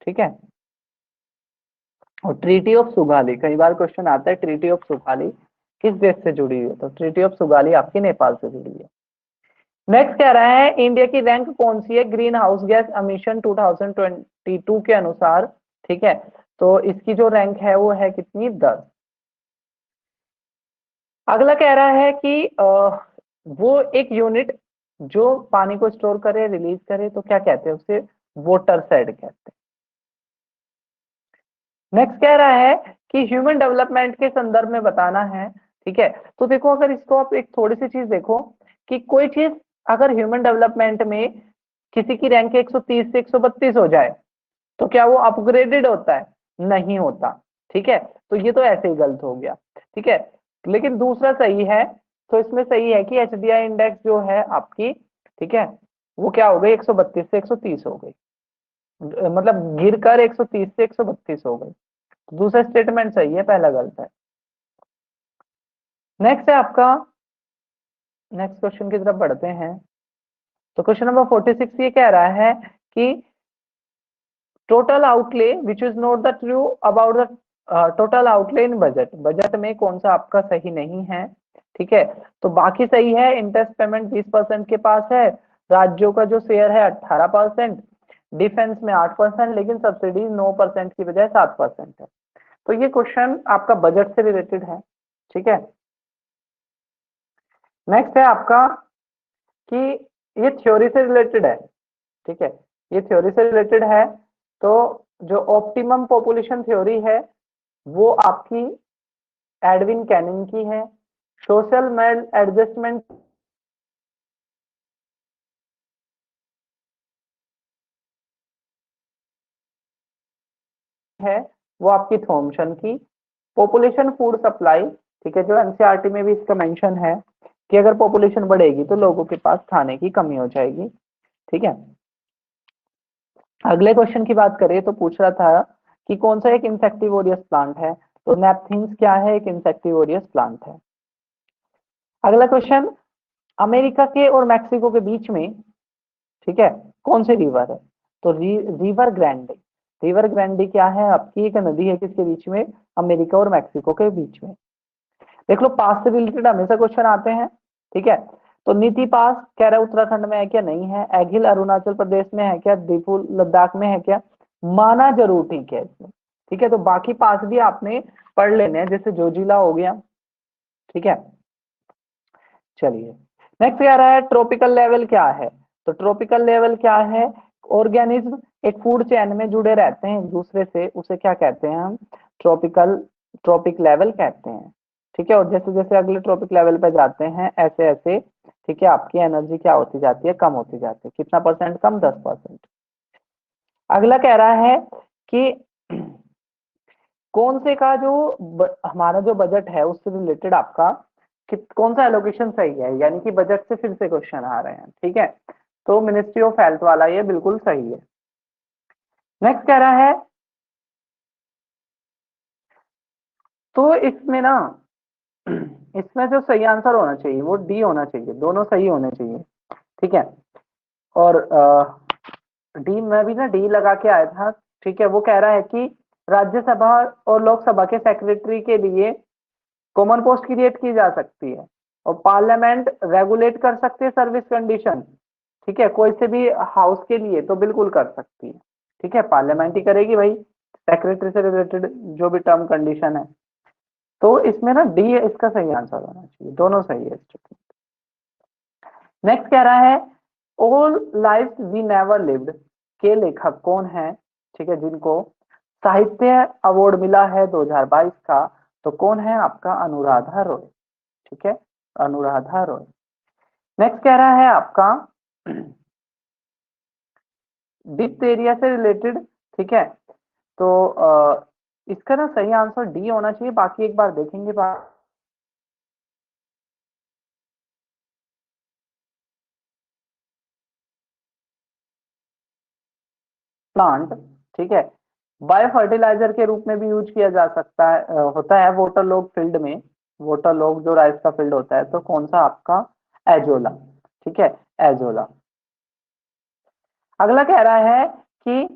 ठीक है। और ट्रीटी ऑफ सुगाली, कई बार क्वेश्चन आता है ट्रीटी ऑफ सुगाली किस देश से जुड़ी हुई है, तो ट्रीटी ऑफ सुगाली आपकी नेपाल से जुड़ी है। नेक्स्ट कह रहा है इंडिया की रैंक कौन सी है ग्रीन हाउस गैस एमिशन 2022 के अनुसार, ठीक है, तो इसकी जो रैंक है वो है कितनी, 10। अगला कह रहा है कि वो एक यूनिट जो पानी को स्टोर करे रिलीज करे तो क्या कहते हैं उसे, वाटर शेड कहते हैं। नेक्स्ट कह रहा है कि ह्यूमन डेवलपमेंट के संदर्भ में बताना है, ठीक है, तो देखो अगर इसको आप एक थोड़ी सी चीज देखो कि कोई चीज अगर ह्यूमन डेवलपमेंट में किसी की रैंक 130 से 132 हो जाए तो क्या वो अपग्रेडेड होता है, नहीं होता, ठीक है, तो ये तो ऐसे ही गलत हो गया, ठीक है। लेकिन दूसरा सही है, तो इसमें सही है कि एचडीआई इंडेक्स जो है आपकी, ठीक है, वो क्या हो गई 132 से 130 हो गई, मतलब गिर कर 130 से 132 हो गई, दूसरा स्टेटमेंट सही है, पहला गलत है। नेक्स्ट है आपका, नेक्स्ट क्वेश्चन की तरफ बढ़ते हैं, तो क्वेश्चन नंबर 46 ये कह रहा है कि total outlay which is not the true about the total outlay in budget. Budget में कौन सा आपका सही नहीं है, ठीक है। तो बाकी सही है, इंटरेस्ट पेमेंट 20% के पास है, राज्यों का जो शेयर है 18%, डिफेंस में 8%, लेकिन सब्सिडी 9% की बजाय 7% है। तो ये क्वेश्चन आपका बजट से रिलेटेड है, ठीक है। नेक्स्ट है आपका कि ये थ्योरी से रिलेटेड है, ठीक है, ये थ्योरी से रिलेटेड है। तो जो ऑप्टिमम पॉपुलेशन थ्योरी है वो आपकी एडविन कैनिंग की है। सोशल मेल एडजस्टमेंट है वो आपकी थॉमसन की। पॉपुलेशन फूड सप्लाई, ठीक है, जो एनसीईआरटी में भी इसका मेंशन है कि अगर पॉपुलेशन बढ़ेगी तो लोगों के पास खाने की कमी हो जाएगी, ठीक है। अगले क्वेश्चन की बात करें तो पूछ रहा था कि कौन सा एक इंसेक्टिवोरियस प्लांट है, तो नेपथिंस क्या है, एक इंसेक्टिवोरियस प्लांट है। अगला क्वेश्चन, अमेरिका के और मैक्सिको के बीच में, ठीक है, कौन सी रिवर है, तो रिवर ग्रैंडे। रिवर ग्रैंडे क्या है, आपकी एक नदी है किसके बीच में, अमेरिका और मैक्सिको के बीच में। देख लो पास से रिलेटेड हमेशा क्वेश्चन आते हैं, ठीक है। तो नीति पास कह रहा है उत्तराखंड में है क्या, नहीं है। एगिल अरुणाचल प्रदेश में है क्या, दीपू लद्दाख में है क्या, माना जरूर ठीक है इसमें, ठीक है। तो बाकी पास भी आपने पढ़ लेने हैं, जैसे जोजिला हो गया, ठीक है। चलिए नेक्स्ट कह रहा है ट्रॉपिकल लेवल क्या है, तो ट्रॉपिकल लेवल क्या है, ऑर्गेनिज्म एक फूड चेन में जुड़े रहते हैं एक दूसरे से, उसे क्या कहते हैं हम, ट्रॉपिक लेवल कहते हैं, ठीक है। और जैसे जैसे अगले ट्रॉपिक लेवल पे जाते हैं ऐसे ऐसे, ठीक है, आपकी एनर्जी क्या होती जाती है, कम होती जाती है। कितना परसेंट कम, 10%। अगला कह रहा है कि कौन से का जो हमारा जो बजट है उससे रिलेटेड आपका कौन सा एलोकेशन सही है, यानी कि बजट से फिर से क्वेश्चन आ रहे हैं, ठीक है। तो मिनिस्ट्री ऑफ हेल्थ वाला ये बिल्कुल सही है। नेक्स्ट कह रहा है, तो इसमें ना इसमें जो सही आंसर होना चाहिए वो डी होना चाहिए, दोनों सही होने चाहिए, ठीक है। और डी में भी ना डी लगा के आया था, ठीक है। वो कह रहा है कि राज्यसभा और लोकसभा के सेक्रेटरी के लिए कॉमन पोस्ट क्रिएट की जा सकती है, और पार्लियामेंट रेगुलेट कर सकती है सर्विस कंडीशन, ठीक है, कोई से भी हाउस के लिए तो बिल्कुल कर सकती है, ठीक है। पार्लियामेंट ही करेगी भाई, सेक्रेटरी से रिलेटेड जो भी टर्म कंडीशन है। तो इसमें ना डी इसका सही आंसर होना चाहिए, दोनों सही है। नेक्स्ट कह रहा है all life we never lived के लेखक कौन है, ठीक है, जिनको साहित्य अवार्ड मिला है 2022 का, तो कौन है आपका, अनुराधा रॉय, ठीक है, अनुराधा रॉय। नेक्स्ट कह रहा है आपका डिप्थेरिया से रिलेटेड, ठीक है। तो इसका ना सही आंसर डी होना चाहिए, बाकी एक बार देखेंगे प्लांट, ठीक है, बायो फर्टिलाइजर के रूप में भी यूज किया जा सकता है, होता है वाटर लॉग फील्ड में, वाटर लॉग जो राइस का फील्ड होता है, तो कौन सा आपका, एजोला, ठीक है, एजोला। अगला कह रहा है कि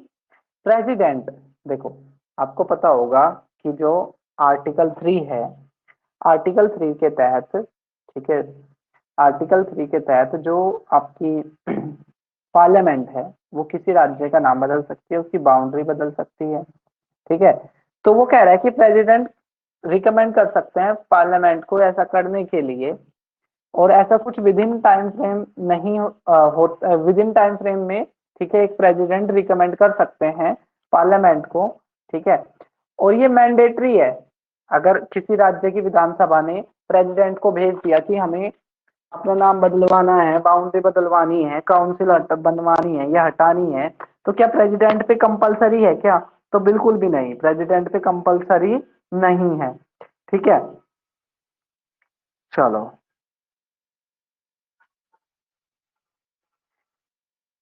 प्रेसिडेंट, देखो आपको पता होगा कि जो आर्टिकल 3 है, आर्टिकल 3 के तहत, ठीक है, आर्टिकल 3 के तहत जो आपकी पार्लियामेंट है वो किसी राज्य का नाम बदल सकती है, उसकी बाउंड्री बदल सकती है, ठीक है। तो वो कह रहा है कि प्रेसिडेंट रिकमेंड कर सकते हैं पार्लियामेंट को ऐसा करने के लिए, और ऐसा कुछ विद इन टाइम फ्रेम नहीं हो, विद इन टाइम फ्रेम में, ठीक है, एक प्रेसिडेंट रिकमेंड कर सकते हैं पार्लियामेंट को, ठीक है। और ये मैंडेटरी है, अगर किसी राज्य की विधानसभा ने प्रेसिडेंट को भेज दिया कि हमें अपना नाम बदलवाना है, बाउंड्री बदलवानी है, काउंसिल बनवानी है या हटानी है, तो क्या प्रेसिडेंट पे कंपलसरी है क्या, तो बिल्कुल भी नहीं, प्रेसिडेंट पे कंपलसरी नहीं है, ठीक है। चलो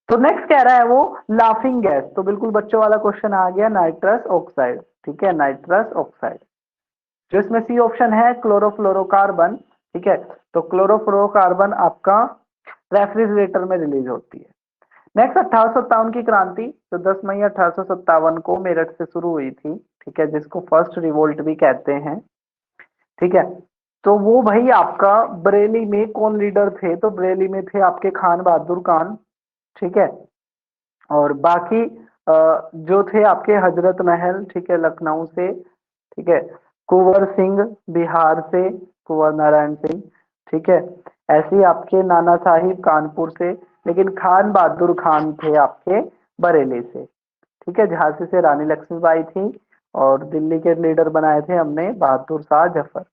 तो नेक्स्ट कह रहा है वो लाफिंग गैस, तो बिल्कुल बच्चों वाला क्वेश्चन आ गया, नाइट्रस ऑक्साइड, ठीक है, नाइट्रस ऑक्साइड। जो इसमें सी ऑप्शन है क्लोरोफ्लोरोकार्बन, ठीक है। तो क्लोरोफ्लोरोकार्बन आपका रेफ्रिजरेटर में रिलीज होती है। नेक्स्ट 1857 की क्रांति जो 10 मई 1857 को मेरठ से शुरू हुई थी, ठीक है, जिसको फर्स्ट रिवोल्ट भी कहते हैं, ठीक है। तो वो भाई आपका बरेली में कौन लीडर थे, तो बरेली में थे आपके खान बहादुर खान, ठीक है। और बाकी जो थे आपके हजरत महल, ठीक है, लखनऊ से, ठीक है, कुंवर सिंह बिहार से, कुंवर नारायण सिंह, ठीक है, ऐसे ही आपके नाना साहिब कानपुर से, लेकिन खान बहादुर खान थे आपके बरेली से, ठीक है। झांसी से रानी लक्ष्मीबाई थी और दिल्ली के लीडर बनाए थे हमने बहादुर शाह जफर।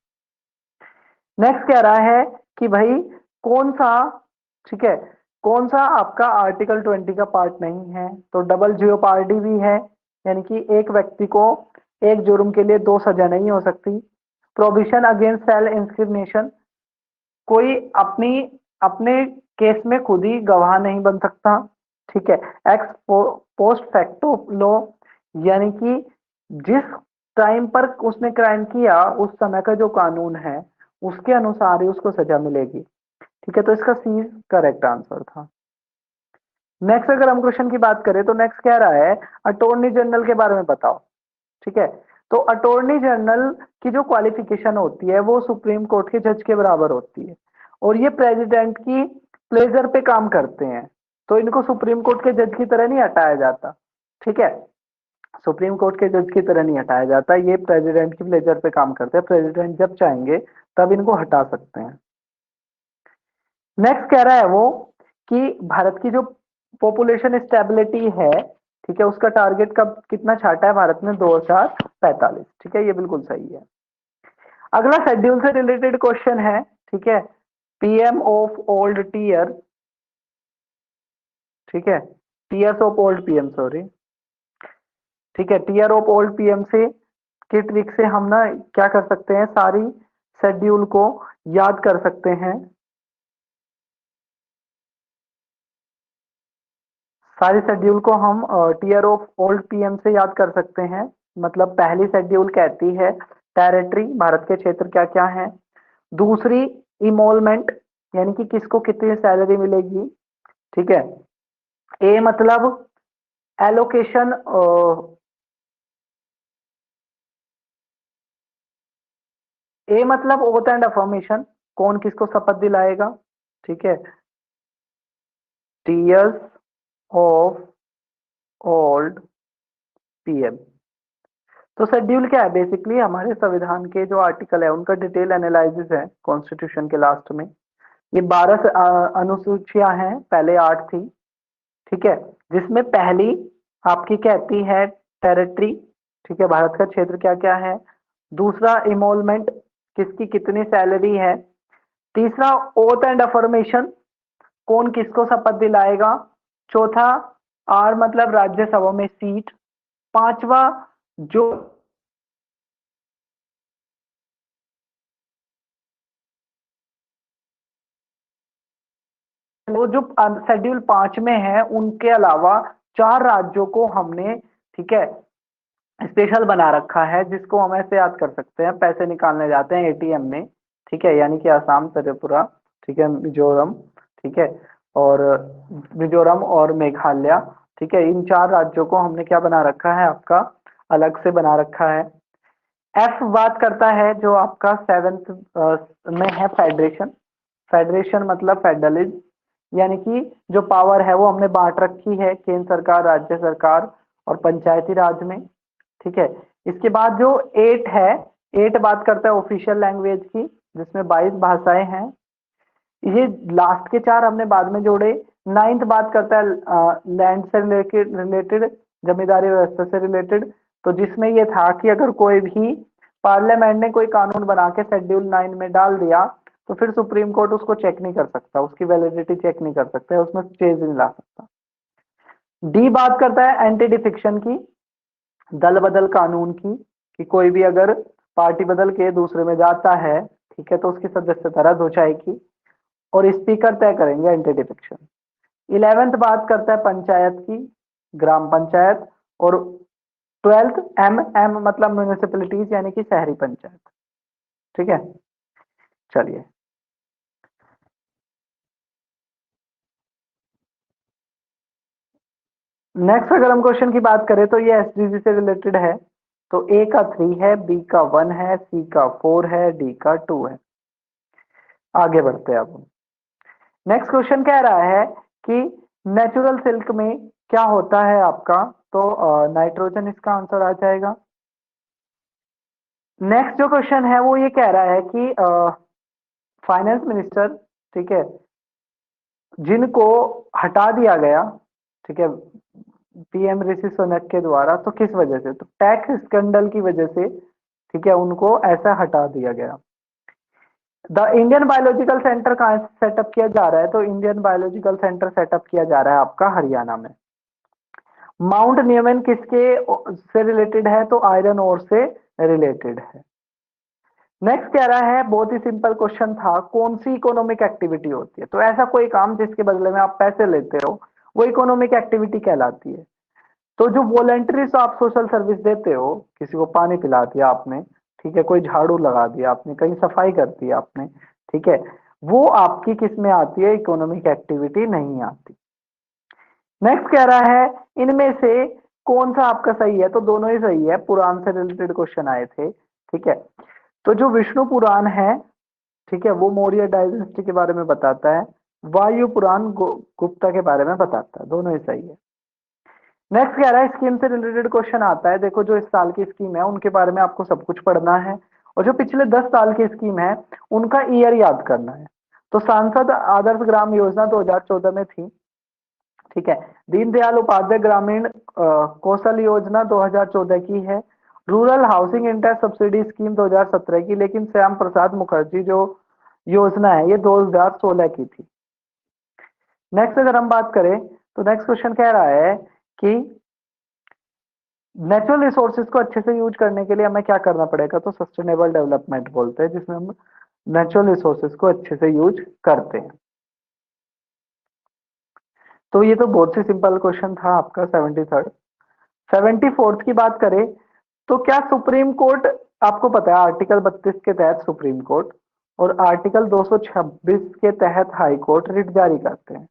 नेक्स्ट कह रहा है कि भाई कौन सा, ठीक है, कौन सा आपका आर्टिकल 20 का पार्ट नहीं है, तो डबल जियोपार्डी भी है, यानी कि एक व्यक्ति को एक जुर्म के लिए दो सजा नहीं हो सकती। प्रोविशन अगेंस्ट सेल्फ इंक्रिमिनेशन, कोई अपनी अपने केस में खुद ही गवाह नहीं बन सकता, ठीक है। एक्स पोस्ट फैक्टो लॉ, यानी कि जिस टाइम पर उसने क्राइम किया उस समय का जो कानून है उसके अनुसार ही उसको सजा मिलेगी, ठीक है। तो इसका सी करेक्ट आंसर था। नेक्स्ट अगर हम क्वेश्चन की बात करें तो नेक्स्ट कह रहा है अटॉर्नी जनरल के बारे में बताओ, ठीक है। तो अटॉर्नी जनरल की जो क्वालिफिकेशन होती है वो सुप्रीम कोर्ट के जज के बराबर होती है और ये प्रेसिडेंट की प्लेजर पे काम करते हैं, तो इनको सुप्रीम कोर्ट के जज की तरह नहीं हटाया जाता, ठीक है। सुप्रीम कोर्ट के जज की तरह नहीं हटाया जाता, ये प्रेसिडेंट की प्लेजर पे काम करते हैं, प्रेसिडेंट जब चाहेंगे तब इनको हटा सकते हैं। नेक्स्ट कह रहा है वो कि भारत की जो पॉपुलेशन स्टेबिलिटी है, ठीक है, उसका टारगेट कब कितना छाटा है भारत ने, 2045, ठीक है, ये बिल्कुल सही है। अगला शेड्यूल से रिलेटेड क्वेश्चन है, ठीक है, पीएम ऑफ ओल्ड टीयर, ठीक है, tears of old PM, sorry, ठीक है, टीयर ऑफ ओल्ड पीएम से की ट्रिक से हम ना क्या कर सकते हैं, सारी शेड्यूल को याद कर सकते हैं, सारी शेड्यूल को हम टीयर ऑफ ओल्ड पीएम से याद कर सकते हैं। मतलब पहली शेड्यूल कहती है टेरिटरी, भारत के क्षेत्र क्या क्या है। दूसरी इमोलमेंट, यानी कि किसको कितनी सैलरी मिलेगी, ठीक है। ए मतलब एलोकेशन, ए मतलब ओथ एंड अफर्मेशन, कौन किसको शपथ दिलाएगा, ठीक है। टीयर्स ऑफ ओल्ड पीएम, तो शेड्यूल क्या है, बेसिकली हमारे संविधान के जो आर्टिकल है उनका डिटेल एनालिसिस है कॉन्स्टिट्यूशन के लास्ट में। ये 12 अनुसूचियां हैं, पहले 8 थी, ठीक है, जिसमें पहली आपकी कहती है टेरिटरी, ठीक है, भारत का क्षेत्र क्या क्या है। दूसरा इमोलमेंट, किसकी कितनी सैलरी है। तीसरा ओथ एंड अफर्मेशन, कौन किसको शपथ दिलाएगा। चौथा आर मतलब राज्यसभा में सीट। पांचवा जो वो जो शेड्यूल 5 में है उनके अलावा 4 राज्यों को हमने, ठीक है, स्पेशल बना रखा है, जिसको हम ऐसे याद कर सकते हैं, पैसे निकालने जाते हैं एटीएम में, ठीक है, यानी कि असम, त्रिपुरा, ठीक है, मिजोरम, ठीक है, और मिजोरम और मेघालय, ठीक है, इन 4 राज्यों को हमने क्या बना रखा है, आपका अलग से बना रखा है। एफ बात करता है जो आपका 7th में है फेडरेशन। फेडरेशन मतलब फेडरलिज्म, यानी कि जो पावर है वो हमने बांट रखी है केंद्र सरकार, राज्य सरकार और पंचायती राज में, ठीक है। इसके बाद जो 8 है, 8 बात करता है ऑफिशियल लैंग्वेज की, जिसमें 22 भाषाएं हैं। ये लास्ट के 4 हमने बाद में जोड़े। 9th बात करता है लैंड से रिलेटेड, जमींदारी व्यवस्था से रिलेटेड, तो जिसमें ये था कि अगर कोई भी पार्लियामेंट ने कोई कानून बना के शेड्यूल 9 में डाल दिया तो फिर सुप्रीम कोर्ट उसको चेक नहीं कर सकता, उसकी वैलिडिटी चेक नहीं कर सकता, उसमें चेंज नहीं ला सकता। डी बात करता है एंटी डिफिक्शन की, दल बदल कानून की, कि कोई भी अगर पार्टी बदल के दूसरे में जाता है, ठीक है, तो उसकी सदस्यता रद्द हो जाएगी और स्पीकर तय करेंगे एंटी डिफिक्शन। 11th बात करता है पंचायत की, ग्राम पंचायत, और 12th एम, एम मतलब म्यूनिसिपैलिटीज, यानी कि शहरी पंचायत, ठीक है। चलिए नेक्स्ट अगर हम क्वेश्चन की बात करें तो ये एसडीजी से रिलेटेड है। तो ए का 3 है, बी का 1 है, सी का 4 है, डी का 2 है। आगे बढ़ते हैं अब। नेक्स्ट क्वेश्चन कह रहा है कि नेचुरल सिल्क में क्या होता है आपका, तो नाइट्रोजन इसका आंसर आ जाएगा। नेक्स्ट जो क्वेश्चन है वो ये कह रहा है कि फाइनेंस मिनिस्टर, ठीक है, जिनको हटा दिया गया, ठीक है, पीएम ऋषि सुनक के द्वारा, तो किस वजह से, तो टैक्स स्कैंडल की वजह से, ठीक है, उनको ऐसा हटा दिया गया। द इंडियन बायोलॉजिकल सेंटर कहाँ सेटअप किया जा रहा है, तो इंडियन बायोलॉजिकल सेंटर सेटअप किया जा रहा है आपका हरियाणा में। माउंट न्यूमैन किसके से रिलेटेड है, तो आयरन ओर से रिलेटेड है। नेक्स्ट कह रहा है, बहुत ही सिंपल क्वेश्चन था, कौन सी इकोनॉमिक एक्टिविटी होती है, तो ऐसा कोई काम जिसके बदले में आप पैसे लेते हो वो इकोनॉमिक एक्टिविटी कहलाती है। तो जो वॉलेंटरी आप सोशल सर्विस देते हो, किसी को पानी पिला दिया आपने, ठीक है, कोई झाड़ू लगा दिया आपने, कहीं सफाई कर दी आपने, ठीक है, वो आपकी किस में आती है, इकोनॉमिक एक्टिविटी नहीं आती। नेक्स्ट कह रहा है, इनमें से कौन सा आपका सही है, तो दोनों ही सही है, पुराण से रिलेटेड क्वेश्चन आए थे, ठीक है। तो जो विष्णु पुराण है, ठीक है, वो मौर्य डायनेस्टी के बारे में बताता है। वायु पुराण गुप्ता के बारे में बताता है, दोनों ही सही है। नेक्स्ट कह रहा है, स्कीम से रिलेटेड क्वेश्चन आता है, देखो जो इस साल की स्कीम है उनके बारे में आपको सब कुछ पढ़ना है, और जो पिछले 10 साल की स्कीम है उनका ईयर याद करना है। तो सांसद आदर्श ग्राम योजना 2014 में थी, ठीक है। दीनदयाल उपाध्याय ग्रामीण कौशल योजना 2014 की है। Rural housing interest subsidy scheme 2017 की, लेकिन श्याम प्रसाद मुखर्जी जो योजना है ये 2016 की थी। नेक्स्ट अगर हम बात करें तो नेक्स्ट क्वेश्चन कह रहा है कि नेचुरल रिसोर्सेज को अच्छे से यूज करने के लिए हमें क्या करना पड़ेगा, तो सस्टेनेबल डेवलपमेंट बोलते हैं, जिसमें हम नेचुरल रिसोर्सेज को अच्छे से यूज करते हैं। तो ये तो बहुत ही सिंपल क्वेश्चन था आपका 73rd। 74th की बात करें तो क्या सुप्रीम कोर्ट, आपको पता है आर्टिकल 32 के तहत सुप्रीम कोर्ट और आर्टिकल 226 के तहत हाई कोर्ट रिट जारी करते हैं,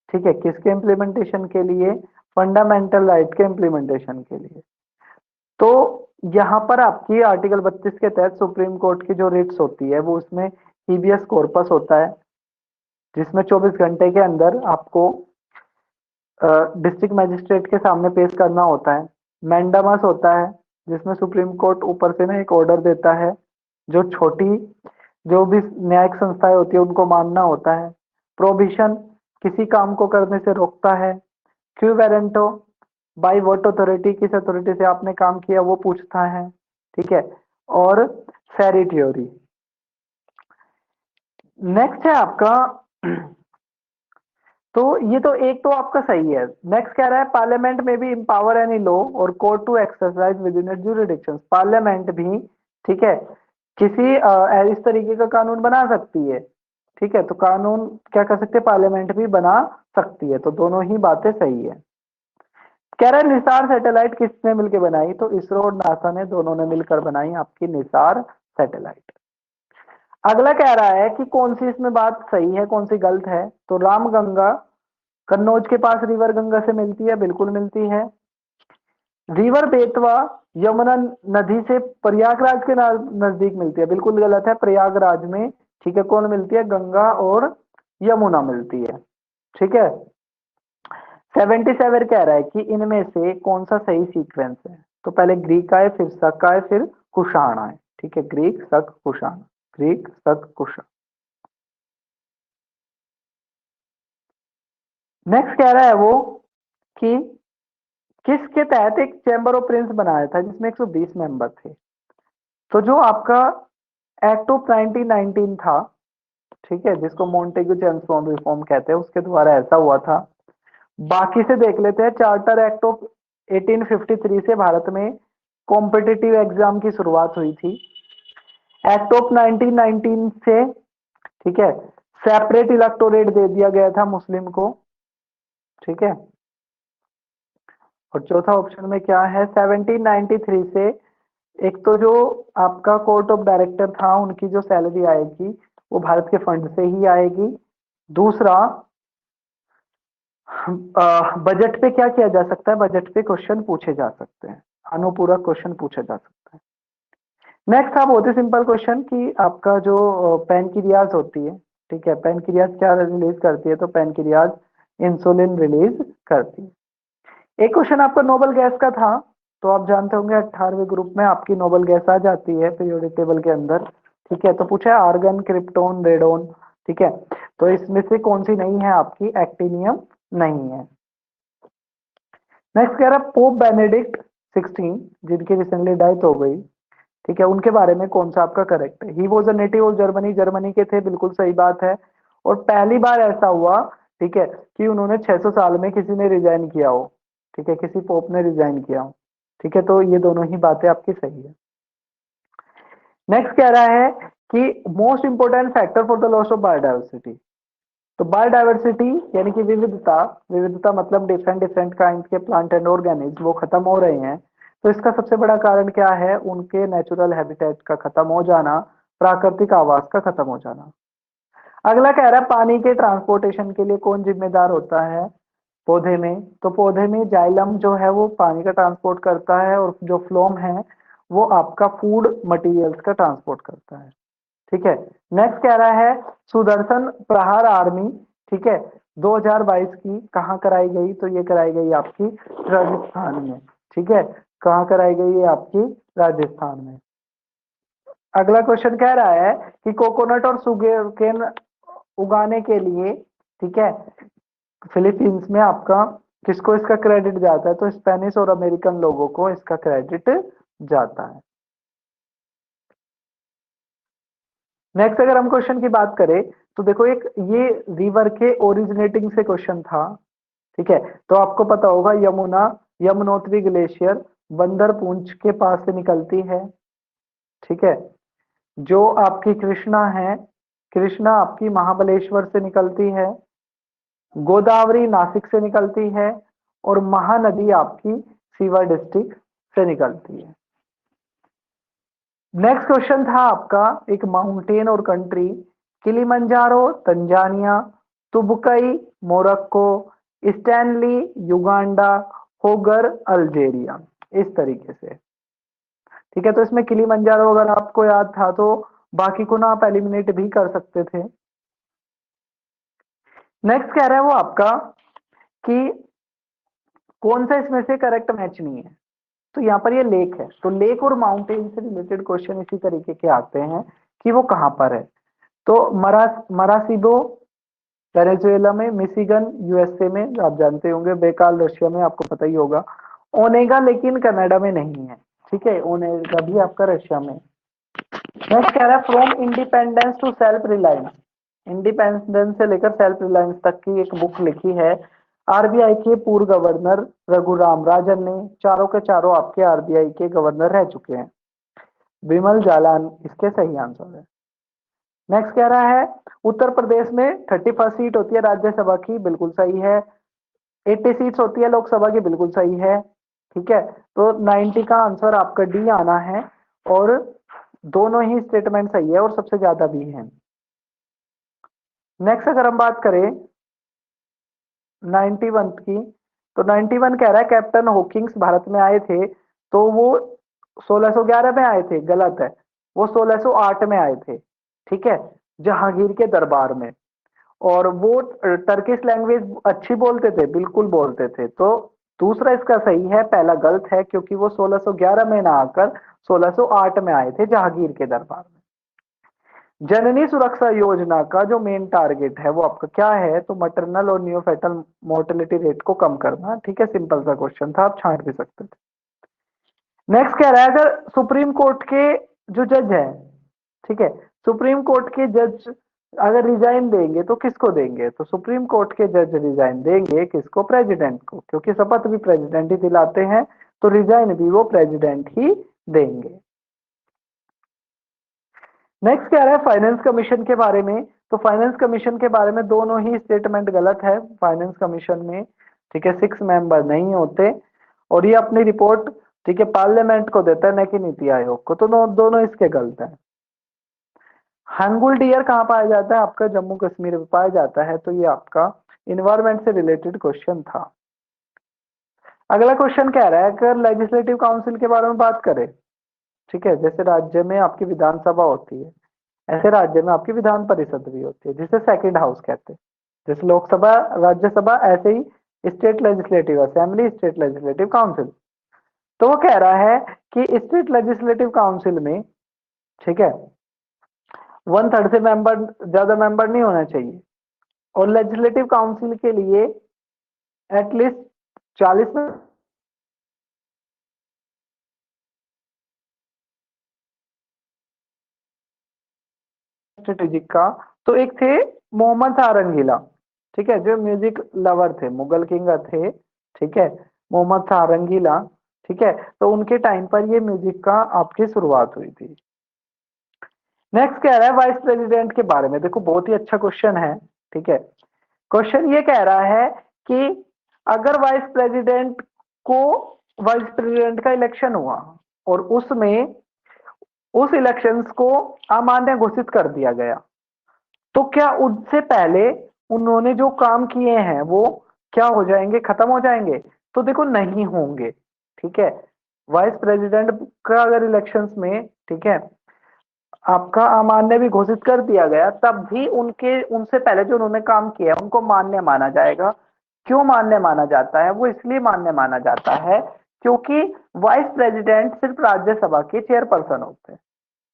ठीक है, किसके इम्प्लीमेंटेशन के लिए, फंडामेंटल राइट के इम्प्लीमेंटेशन के लिए। तो यहाँ पर आपकी आर्टिकल 32 के तहत सुप्रीम कोर्ट की जो रिट्स होती है वो उसमें हीबियस कॉर्पस होता है, जिसमें 24 घंटे के अंदर आपको डिस्ट्रिक्ट मजिस्ट्रेट के सामने पेश करना होता है। मैंडामस होता है, जिसमें सुप्रीम कोर्ट ऊपर से ना एक ऑर्डर देता है, जो छोटी जो भी न्यायिक संस्थाएं होती है उनको मानना होता है। प्रोहिबिशन, किसी काम को करने से रोकता है। Quo warranto, by what authority, किस अथॉरिटी से आपने काम किया वो पूछता है, ठीक है। और सेरिट्योरी। नेक्स्ट है आपका तो ये तो एक तो आपका सही है। नेक्स्ट कह रहा है, पार्लियामेंट में भी इम्पावर एनी लॉ और court to exercise within jurisdiction, parliament भी, ठीक है, किसी इस तरीके का कानून बना सकती है, ठीक है, तो कानून क्या कर सकते हैं, पार्लियामेंट भी बना सकती है, तो दोनों ही बातें सही है। कह रहा है, निसार सैटेलाइट किसने मिलकर बनाई, तो इसरो और नासा ने दोनों ने मिलकर बनाई आपकी निसार सैटेलाइट। अगला कह रहा है कि कौन सी इसमें बात सही है कौन सी गलत है, तो रामगंगा कन्नौज के पास रिवर गंगा से मिलती है, बिल्कुल मिलती है। रिवर बेतवा यमुना नदी से प्रयागराज के नजदीक मिलती है, बिल्कुल गलत है, प्रयागराज में, ठीक है, कौन मिलती है, गंगा और यमुना मिलती है, ठीक है। 77 कह रहा है कि इनमें से कौन सा सही सीक्वेंस है, तो पहले ग्रीक आए, फिर शक आए, फिर कुषाण आए, ठीक है, ग्रीक शक कुषाण, ग्रीक शक कुषाण। नेक्स्ट कह रहा है वो कि किसके तहत एक चैम्बर ऑफ प्रिंस बनाया था जिसमें 120 मेंबर थे, तो जो आपका एक्ट ऑफ 1919 था, ठीक है, जिसको मोंटेग्यू जेम्स रिफॉर्म कहते हैं, उसके द्वारा ऐसा हुआ था। बाकी से देख लेते हैं, चार्टर एक्ट ऑफ 1853 से भारत में कॉम्पिटिटिव एग्जाम की शुरुआत हुई थी। एक्ट ऑफ 1919 से, ठीक है, सेपरेट इलेक्टोरेट दे दिया गया था मुस्लिम को, ठीक है। और चौथा ऑप्शन में क्या है, 1793 से एक तो जो आपका कोर्ट ऑफ डायरेक्टर था उनकी जो सैलरी आएगी वो भारत के फंड से ही आएगी। दूसरा, बजट पे क्या किया जा सकता है, बजट पे क्वेश्चन पूछे जा सकते हैं, अनुपूरक क्वेश्चन पूछा जा सकता है। नेक्स्ट था बहुत ही सिंपल क्वेश्चन कि आपका जो पैनक्रियाज होती है, ठीक है, पैनक्रियाज क्या रिलीज करती है, तो पैनक्रियाज इंसुलिन रिलीज करती है। एक क्वेश्चन आपका नोबल गैस का था, तो आप जानते होंगे 18वें ग्रुप में आपकी नोबल गैस आ जाती है पीरियोडिक टेबल के अंदर, ठीक है। तो पूछा है आर्गन, क्रिप्टोन, रेडोन, ठीक है। तो इसमें से कौन सी नहीं है आपकी, एक्टिनियम नहीं है। नेक्स्ट कह रहा है पोप बेनेडिक्ट 16 जिनकी रिसेंटली डेथ हो गई, ठीक है, उनके बारे में कौन सा आपका करेक्ट है। He was a native of Germany, Germany के थे, बिल्कुल सही बात है। और पहली बार ऐसा हुआ, ठीक है, कि उन्होंने 600 साल में किसी ने रिजाइन किया हो, ठीक है, किसी पोप ने रिजाइन किया हो, ठीक है। तो ये दोनों ही बातें आपकी सही है। नेक्स्ट कह रहा है कि most important factor for the loss of biodiversity. तो बायोडाइवर्सिटी यानी कि विविधता, विविधता मतलब डिफरेंट डिफरेंट काइंड के प्लांट एंड ऑर्गेनिज्म वो खत्म हो रहे हैं। तो इसका सबसे बड़ा कारण क्या है, उनके नेचुरल हैबिटेट का खत्म हो जाना, प्राकृतिक आवास का खत्म हो जाना। अगला कह रहा है पानी के ट्रांसपोर्टेशन के लिए कौन जिम्मेदार होता है, पौधे में। तो पौधे में जाइलम जो है वो पानी का ट्रांसपोर्ट करता है, और जो फ्लोम है वो आपका फूड मटेरियल्स का ट्रांसपोर्ट करता है, ठीक है। नेक्स्ट कह रहा है सुदर्शन प्रहार आर्मी, ठीक है, 2022 की कहाँ कराई गई, तो ये कराई गई आपकी राजस्थान में, ठीक है। कहाँ कराई गई है आपकी, राजस्थान में। अगला क्वेश्चन कह रहा है कि कोकोनट और सुगर केन उगाने के लिए, ठीक है, फिलीपींस में आपका किसको इसका क्रेडिट जाता है, तो स्पेनिश और अमेरिकन लोगों को इसका क्रेडिट जाता है। नेक्स्ट अगर हम क्वेश्चन की बात करें, तो देखो एक ये रिवर के ओरिजिनेटिंग से क्वेश्चन था, ठीक है। तो आपको पता होगा यमुना, यमुनोत्री ग्लेशियर बंदर पूंछ के पास से निकलती है, ठीक है। जो आपकी कृष्णा है, कृष्णा आपकी महाबलेश्वर से निकलती है, गोदावरी नासिक से निकलती है, और महानदी आपकी सीवर डिस्ट्रिक्ट से निकलती है। नेक्स्ट क्वेश्चन था आपका एक माउंटेन और country, Kilimanjaro Tanzania, Toubkal Morocco, Stanley Uganda, Hoggar Algeria, इस तरीके से, ठीक है। तो इसमें किलिमंजारो अगर आपको याद था तो बाकी को ना आप एलिमिनेट भी कर सकते थे। नेक्स्ट कह रहा है वो आपका कि कौन सा इसमें से करेक्ट मैच नहीं है। तो यहाँ पर ये लेक है, तो लेक और माउंटेन से रिलेटेड क्वेश्चन इसी तरीके के आते हैं कि वो कहाँ पर है। तो मरासिबो वेनेजुएला में, मिशिगन यूएसए में, जो आप जानते होंगे, बेकाल रशिया में, आपको पता ही होगा। ओनेगा लेकिन कनाडा में नहीं है, ठीक है, ओनेगा भी आपका रशिया में। नेक्स्ट कह रहा है from independence to self reliance, independence से लेकर सेल्फ रिलायंस तक की एक बुक लिखी है आरबीआई के पूर्व गवर्नर रघुराम राजन ने। चारों के चारों आपके आरबीआई के गवर्नर रह चुके हैं। विमल जालान इसके सही आंसर है। नेक्स्ट कह रहा है उत्तर प्रदेश में 31 सीट होती है राज्यसभा की, बिल्कुल सही है। 80 सीट्स होती है लोकसभा की, बिल्कुल सही है, ठीक है। तो 90 का आंसर आपका डी आना है, और दोनों ही स्टेटमेंट सही है और सबसे ज्यादा भी है। नेक्स्ट अगर हम बात करें 91 की, तो 91 कह रहा है कैप्टन हॉकिंग्स भारत में आए थे, तो वो 1611 में आए थे, गलत है, वो 1608 में आए थे, ठीक है, जहांगीर के दरबार में। और वो टर्किश लैंग्वेज अच्छी बोलते थे, बिल्कुल बोलते थे। तो दूसरा इसका सही है, पहला गलत है, क्योंकि वो 1611 में ना आकर 1608 में आए थे जहांगीर के दरबार में। जननी सुरक्षा योजना का जो मेन टारगेट है वो आपका क्या है, तो मैटरनल और न्यूफेटल मोर्टेलिटी रेट को कम करना, ठीक है। सिंपल सा क्वेश्चन था, आप छांट भी सकते थे। नेक्स्ट कह रहा है अगर सुप्रीम कोर्ट के जो जज है, ठीक है, सुप्रीम कोर्ट के जज अगर रिजाइन देंगे तो किसको देंगे, तो सुप्रीम कोर्ट के जज रिजाइन देंगे किसको, प्रेसिडेंट को, क्योंकि शपथ भी प्रेसिडेंट ही दिलाते हैं, तो रिजाइन भी वो प्रेसिडेंट ही देंगे। नेक्स्ट क्या है फाइनेंस कमीशन के बारे में, तो फाइनेंस कमीशन के बारे में दोनों ही स्टेटमेंट गलत है। फाइनेंस कमीशन में, ठीक है, 6 मेंबर नहीं होते, और ये अपनी रिपोर्ट, ठीक है, पार्लियामेंट को देता है, न कि नीति आयोग को। तो दोनों इसके गलत है। हंगुल डियर कहाँ पाया जाता है, आपका जम्मू कश्मीर में पाया जाता है, तो ये आपका इन्वायरमेंट से रिलेटेड क्वेश्चन था। अगला क्वेश्चन कह रहा है अगर लेजिस्लेटिव काउंसिल के बारे में बात करें, ठीक है, जैसे राज्य में आपकी विधानसभा होती है, ऐसे राज्य में आपकी विधान परिषद भी होती है जिसे सेकंड हाउस कहते हैं। जैसे लोकसभा, राज्यसभा, ऐसे ही state legislative assembly, state legislative council. तो वो कह रहा है कि स्टेट लेजिस्लेटिव काउंसिल में, ठीक है, 1/3 से मेंबर, ज्यादा मेंबर नहीं होना चाहिए, और लेजिस्लेटिव काउंसिल के लिए एटलीस्ट 40 स्ट्रेटेजिक का। तो एक थे मोहम्मद सारंगीला, ठीक है, जो म्यूजिक लवर थे, मुगल किंग थे, ठीक है, मोहम्मद सारंगीला, ठीक है। तो उनके टाइम पर ये म्यूजिक का आपकी शुरुआत हुई थी। नेक्स्ट कह रहा है वाइस प्रेसिडेंट के बारे में, देखो बहुत ही अच्छा क्वेश्चन है, ठीक है। क्वेश्चन ये कह रहा है कि अगर वाइस प्रेसिडेंट का इलेक्शन हुआ और उसमें उस इलेक्शंस को अमान्य घोषित कर दिया गया, तो क्या उससे पहले उन्होंने जो काम किए हैं वो क्या हो जाएंगे, खत्म हो जाएंगे? तो देखो नहीं होंगे, ठीक है। वाइस प्रेसिडेंट का अगर इलेक्शंस में, ठीक है, आपका अमान्य भी घोषित कर दिया गया, तब भी उनके उनसे पहले जो उन्होंने काम किया है उनको मान्य माना जाएगा। क्यों मान्य माना जाता है? वो इसलिए मान्य माना जाता है क्योंकि वाइस प्रेसिडेंट सिर्फ राज्यसभा के चेयरपर्सन होते हैं,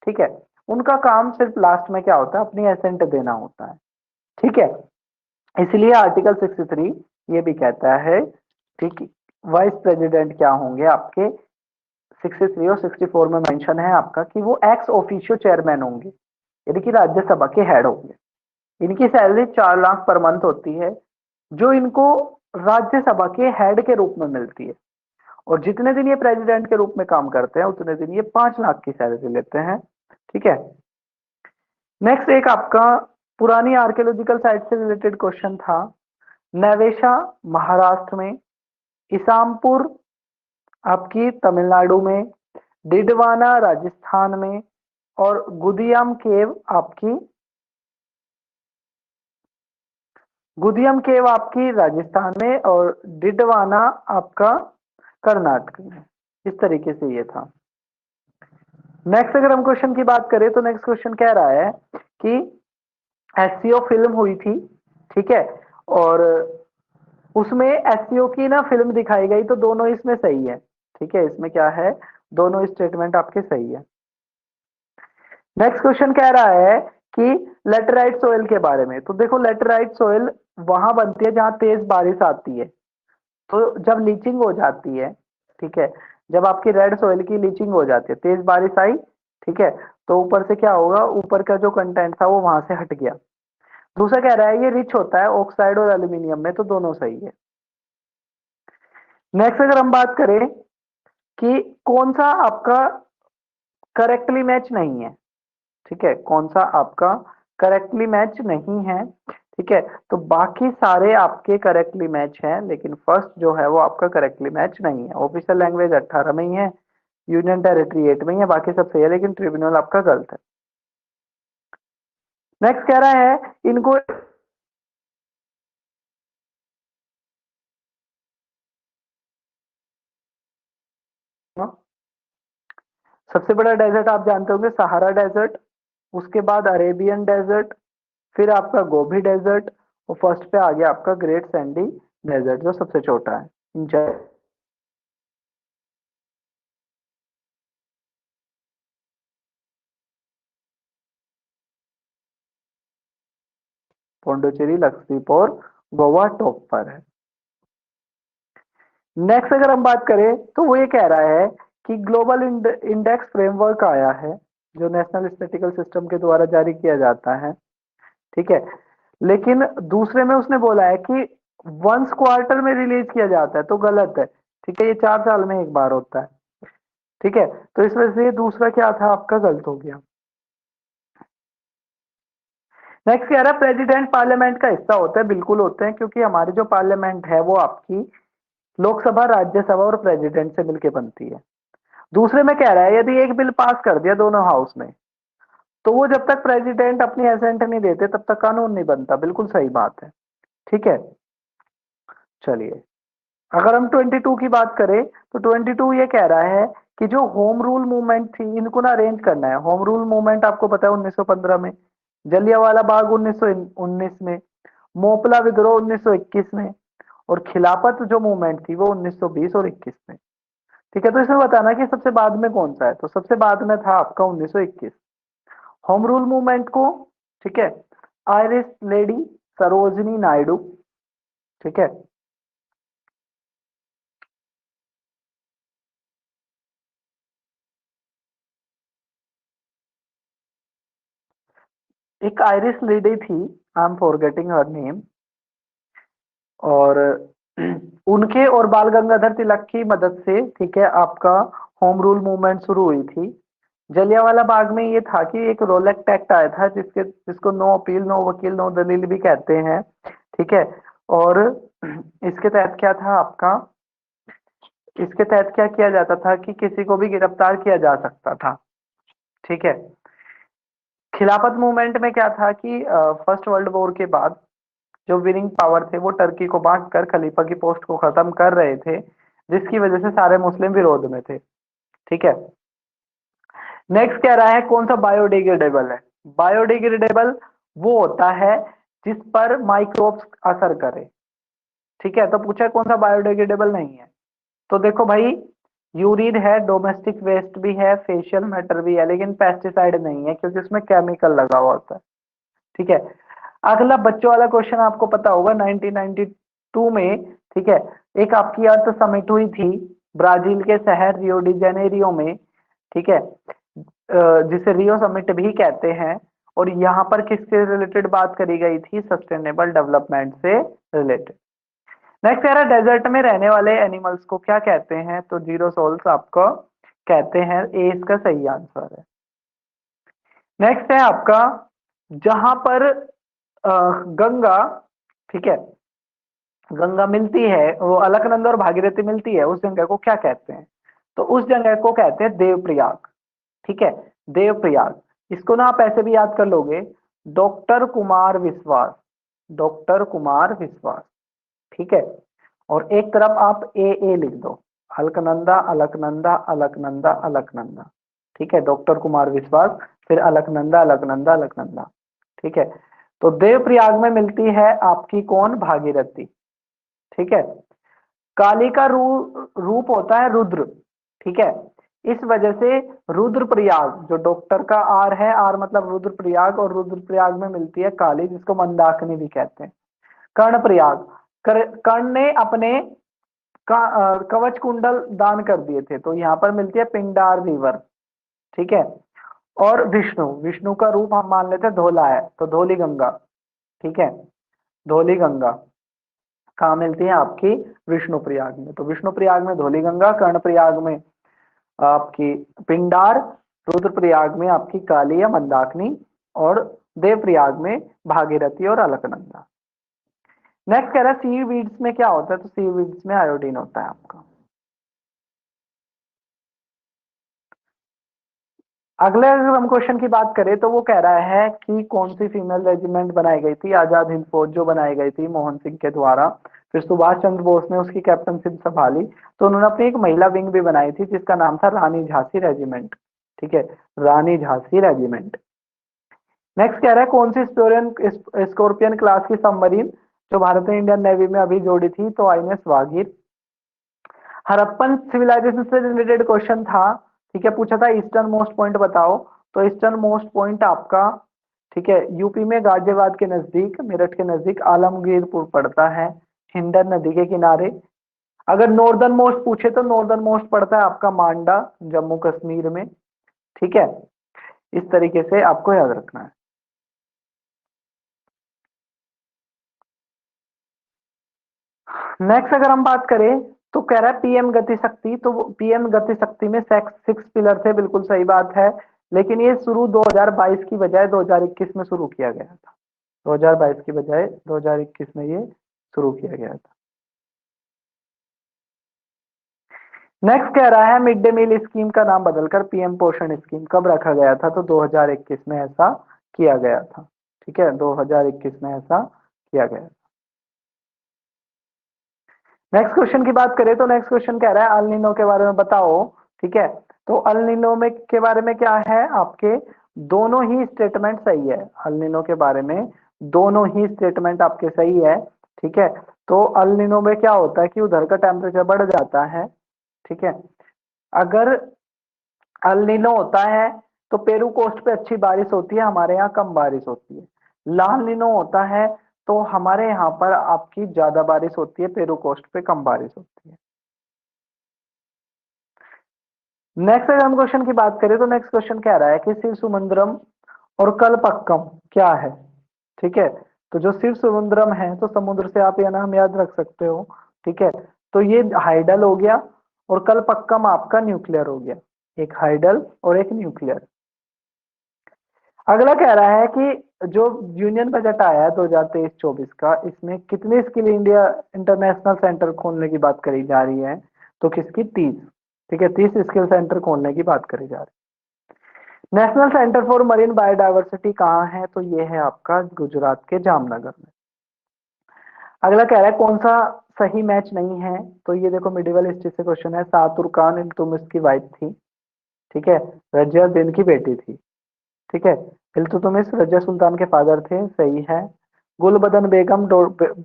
ठीक है। उनका काम सिर्फ लास्ट में क्या होता है, अपनी एसेंट देना होता है, ठीक है। इसलिए आर्टिकल 63 ये भी कहता है, ठीक, वाइस प्रेसिडेंट क्या होंगे आपके, 63 और 64 में मेंशन है आपका कि वो एक्स ऑफिशियो चेयरमैन होंगे, यानी कि राज्यसभा के हेड होंगे। इनकी सैलरी 4 लाख पर मंथ होती है, जो इनको राज्यसभा के हेड के रूप में मिलती है। और जितने दिन ये प्रेसिडेंट के रूप में काम करते हैं उतने दिन ये 5 लाख की सैलरी लेते हैं, ठीक है। नेक्स्ट एक आपका पुरानी आर्कियोलॉजिकल साइट से रिलेटेड क्वेश्चन था। नवेशा महाराष्ट्र में, इसामपुर आपकी तमिलनाडु में, डिडवाना राजस्थान में, और गुदियम केव आपकी राजस्थान में, और डिडवाना आपका कर्नाटक में। इस तरीके से ये था। नेक्स्ट अगर हम क्वेश्चन की बात करें तो नेक्स्ट क्वेश्चन कह रहा है कि एससीओ फिल्म हुई थी, ठीक है, और उसमें एससीओ की ना फिल्म दिखाई गई, तो दोनों इसमें सही है, ठीक है। इसमें क्या है, दोनों स्टेटमेंट आपके सही है। नेक्स्ट क्वेश्चन कह रहा है कि लेटराइट सोइल के बारे में। तो देखो लेटराइट सोइल वहां बनती है जहां तेज बारिश आती है, तो जब लीचिंग हो जाती है, ठीक है, जब आपकी रेड सोइल की लीचिंग हो जाती है, तेज बारिश आई, ठीक है, तो ऊपर से क्या होगा, ऊपर का जो कंटेंट था वो वहां से हट गया। दूसरा कह रहा है ये रिच होता है ऑक्साइड और एल्यूमिनियम में, तो दोनों सही है। नेक्स्ट अगर हम बात करें कि कौन सा आपका करेक्टली मैच नहीं है, ठीक है, कौन सा आपका करेक्टली मैच नहीं है, ठीक है, तो बाकी सारे आपके करेक्टली मैच हैं, लेकिन फर्स्ट जो है वो आपका करेक्टली मैच नहीं है। ऑफिशियल लैंग्वेज 18 में ही है, यूनियन टेरिटरी 8 में ही है, बाकी सब सही है, लेकिन ट्रिब्यूनल आपका गलत है। नेक्स्ट कह रहा है इनको सबसे बड़ा डेजर्ट आप जानते होंगे सहारा डेजर्ट, उसके बाद अरेबियन डेजर्ट, फिर आपका गोबी डेजर्ट, और फर्स्ट पे आ गया आपका ग्रेट सैंडी डेजर्ट जो सबसे छोटा है। इन चार पौंडुचेरी, लक्षद्वीप और गोवा टॉप पर है। नेक्स्ट अगर हम बात करें तो वो ये कह रहा है कि ग्लोबल इंडेक्स फ्रेमवर्क आया है जो नेशनल स्टैटिस्टिकल सिस्टम के द्वारा जारी किया जाता है, ठीक है, लेकिन दूसरे में उसने बोला है कि वंस क्वार्टर में रिलीज किया जाता है, तो गलत है, ठीक है, ये 4 साल में एक बार होता है, ठीक है। तो इस वजह से ये दूसरा क्या था आपका गलत हो गया। नेक्स्ट कह रहा है प्रेसिडेंट पार्लियामेंट का हिस्सा होता है, बिल्कुल होते हैं, क्योंकि हमारी जो पार्लियामेंट है वो आपकी लोकसभा, राज्यसभा और प्रेसिडेंट से मिलकर बनती है। दूसरे में कह रहा है यदि एक बिल पास कर दिया दोनों हाउस में, तो वो जब तक प्रेसिडेंट अपनी एसेंट नहीं देते तब तक कानून नहीं बनता, बिल्कुल सही बात है, ठीक है। चलिए, अगर हम 22 की बात करें तो 22 ये कह रहा है कि जो होम रूल मूवमेंट थी इनको ना अरेंज करना है। होम रूल मूवमेंट आपको पता है 1915 में, जलियांवाला बाग 1919 में, मोपला विद्रोह 1921 में, और खिलाफत जो मूवमेंट थी वो 1920 और 21 में। ठीक है, तो इसमें बताना कि सबसे बाद में कौन सा है, तो सबसे बाद में था आपका 1921 होम रूल मूवमेंट को। ठीक है, आयरिस लेडी सरोजनी नायडू। ठीक है, एक आयरिस लेडी थी, I am forgetting her name, और उनके और बाल गंगाधर तिलक की मदद से, ठीक है, आपका होम रूल मूवमेंट शुरू हुई थी। जलियांवाला बाग में ये था कि एक रोलेक्ट एक्ट आया था जिसको नो अपील नो वकील नो दलील भी कहते हैं। ठीक है, और इसके तहत क्या था आपका, इसके तहत क्या किया जाता था कि किसी को भी गिरफ्तार किया जा सकता था। ठीक है, खिलाफत मूवमेंट में क्या था कि फर्स्ट वर्ल्ड वॉर के बाद जो विनिंग पावर थे वो टर्की को बांटकर खलीफा की पोस्ट को खत्म कर रहे थे, जिसकी वजह से सारे मुस्लिम विरोध में थे। ठीक है, नेक्स्ट कह रहा है कौन सा बायोडिग्रेडेबल है। बायोडिग्रेडेबल वो होता है जिस पर माइक्रोब्स असर करे। ठीक है, तो पूछा है कौन सा बायोडिग्रेडेबल नहीं है, तो देखो भाई, यूरिन है, डोमेस्टिक वेस्ट भी है, फेशियल मैटर भी है, लेकिन पेस्टिसाइड नहीं है क्योंकि उसमें केमिकल लगा हुआ होता है। ठीक है, अगला बच्चों वाला क्वेश्चन आपको पता होगा 1992 में। ठीक है, एक आपकी अर्थ समिट हुई थी ब्राजील के शहर रियो डी जेनेरियो में। ठीक है, जिसे रियो समिट भी कहते हैं, और यहाँ पर किससे रिलेटेड बात करी गई थी, सस्टेनेबल डेवलपमेंट से रिलेटेड। नेक्स्ट कह रहा है डेजर्ट में रहने वाले एनिमल्स को क्या कहते हैं, तो जीरो सोल्स आपको कहते हैं, ए इसका सही आंसर है। नेक्स्ट है आपका, जहां पर गंगा, ठीक है, गंगा मिलती है, वो अलकनंदा और भागीरथी मिलती है, उस जगह को क्या कहते हैं, तो उस जगह को कहते हैं देवप्रयाग। ठीक है, देवप्रयाग, इसको ना आप ऐसे भी याद कर लोगे, डॉक्टर कुमार विश्वास, डॉक्टर कुमार विश्वास। ठीक है, और एक तरफ आप ए लिख दो, अलकनंदा अलकनंदा अलकनंदा अलकनंदा। ठीक है, डॉक्टर कुमार विश्वास, फिर अलकनंदा अलकनंदा अलकनंदा। ठीक है, तो देवप्रयाग में मिलती है आपकी कौन, भागीरथी। ठीक है, काली का रूप होता है रुद्र। ठीक है, इस वजह से रुद्रप्रयाग, जो डॉक्टर का आर है, आर मतलब रुद्रप्रयाग, और रुद्रप्रयाग में मिलती है काली, जिसको मंदाकिनी भी कहते हैं। कर्णप्रयाग, कर्ण ने अपने कवच कुंडल दान कर दिए थे, तो यहाँ पर मिलती है पिंडार रिवर। ठीक है, और विष्णु, विष्णु का रूप हम मान लेते हैं धोला है, तो धोली गंगा। ठीक है, धोली गंगा कहाँ मिलती है आपकी, विष्णु प्रयाग में, तो विष्णु प्रयाग में धोली गंगा, कर्ण प्रयाग में आपकी पिंडार, रुद्रप्रयाग में आपकी काली या मंदाकिनी, और देवप्रयाग में भागीरथी और अलकनंदा। नेक्स्ट कह रहा है सी वीड्स में क्या होता है, तो सी वीड्स में आयोडीन होता है आपका। अगले अगर हम क्वेश्चन की बात करें तो वो कह रहा है कि कौन सी फीमेल रेजिमेंट बनाई गई थी, आजाद हिंद फौज जो बनाई गई थी मोहन सिंह के द्वारा, फिर सुभाष चंद्र बोस ने उसकी कैप्टनशिप संभाली, तो उन्होंने अपनी एक महिला विंग भी बनाई थी जिसका नाम था रानी झांसी रेजिमेंट। ठीक है, रानी झांसी रेजिमेंट। नेक्स्ट कह रहा है कौन सी स्कॉर्पियन क्लास की सबमरीन जो भारतीय इंडियन नेवी में अभी जोड़ी थी, तो आईएनएस वागीर। हड़प्पन सिविलाइजेशन से रिलेटेड क्वेश्चन था। ठीक है, पूछा था ईस्टर्न मोस्ट पॉइंट बताओ, तो ईस्टर्न मोस्ट पॉइंट आपका, ठीक है, यूपी में गाजियाबाद के नजदीक, मेरठ के नजदीक आलमगीरपुर पड़ता है, हिंडन नदी के किनारे। अगर नॉर्दर्न मोस्ट पूछे तो नॉर्दर्न मोस्ट पड़ता है आपका मांडा, जम्मू कश्मीर में। ठीक है, इस तरीके से आपको याद रखना है। नेक्स्ट अगर हम बात करें तो कह रहा है पीएम गति शक्ति, तो पीएम गति शक्ति में सिक्स पिलर थे, बिल्कुल सही बात है, लेकिन ये शुरू 2022 की बजाय 2021 में शुरू किया गया था। 2022 की बजाय 2021 में ये शुरू किया गया था। नेक्स्ट कह रहा है मिड डे मील स्कीम का नाम बदलकर पीएम पोषण स्कीम कब रखा गया था, तो 2021 में ऐसा किया गया था। ठीक है, 2021 में ऐसा किया गया। नेक्स्ट क्वेश्चन की बात करें तो नेक्स्ट क्वेश्चन कह रहा है अल नीनो के बारे में बताओ। ठीक है, तो अल नीनो में के बारे में क्या है आपके, दोनों ही स्टेटमेंट सही है। अल नीनो के बारे में दोनों ही स्टेटमेंट आपके सही है। ठीक है, तो अल नीनो में क्या होता है कि उधर का टेम्परेचर बढ़ जाता है। ठीक है, अगर अल नीनो होता है तो पेरू कोस्ट पे अच्छी बारिश होती है, हमारे यहाँ कम बारिश होती है। लाल नीनो होता है तो हमारे यहाँ पर आपकी ज्यादा बारिश होती है, पेरू कोस्ट पे कम बारिश होती है। नेक्स्ट अगर हम क्वेश्चन की बात करें तो नेक्स्ट क्वेश्चन कह रहा है कि शिव सुमंद्रम और कलपक्कम क्या है। ठीक है, तो जो शिव सुमंद्रम है तो समुद्र से आप यह नाम याद रख सकते हो। ठीक है, तो ये हाइडल हो गया और कलपक्कम आपका न्यूक्लियर हो गया, एक हाइडल और एक न्यूक्लियर। अगला कह रहा है कि जो यूनियन बजट आया है 2023-24 का, इसमें कितने स्किल इंडिया इंटरनेशनल सेंटर खोलने की बात करी जा रही है, तो किसकी 30। ठीक है, 30 स्किल सेंटर खोलने की बात करी जा रही है। National centre for marine biodiversity कहाँ है, तो ये है आपका गुजरात के जामनगर में। अगला कह रहा है कौन सा सही मैच नहीं है, तो ये देखो मिडिवल हिस्ट्री से क्वेश्चन है। सातुरकान इल्तुतमिश की वाइफ थी। ठीक है, रजिया दिन की बेटी थी। ठीक है, इल्तुतमिश रजिया सुल्तान के फादर थे, सही है। गुलबदन बेगम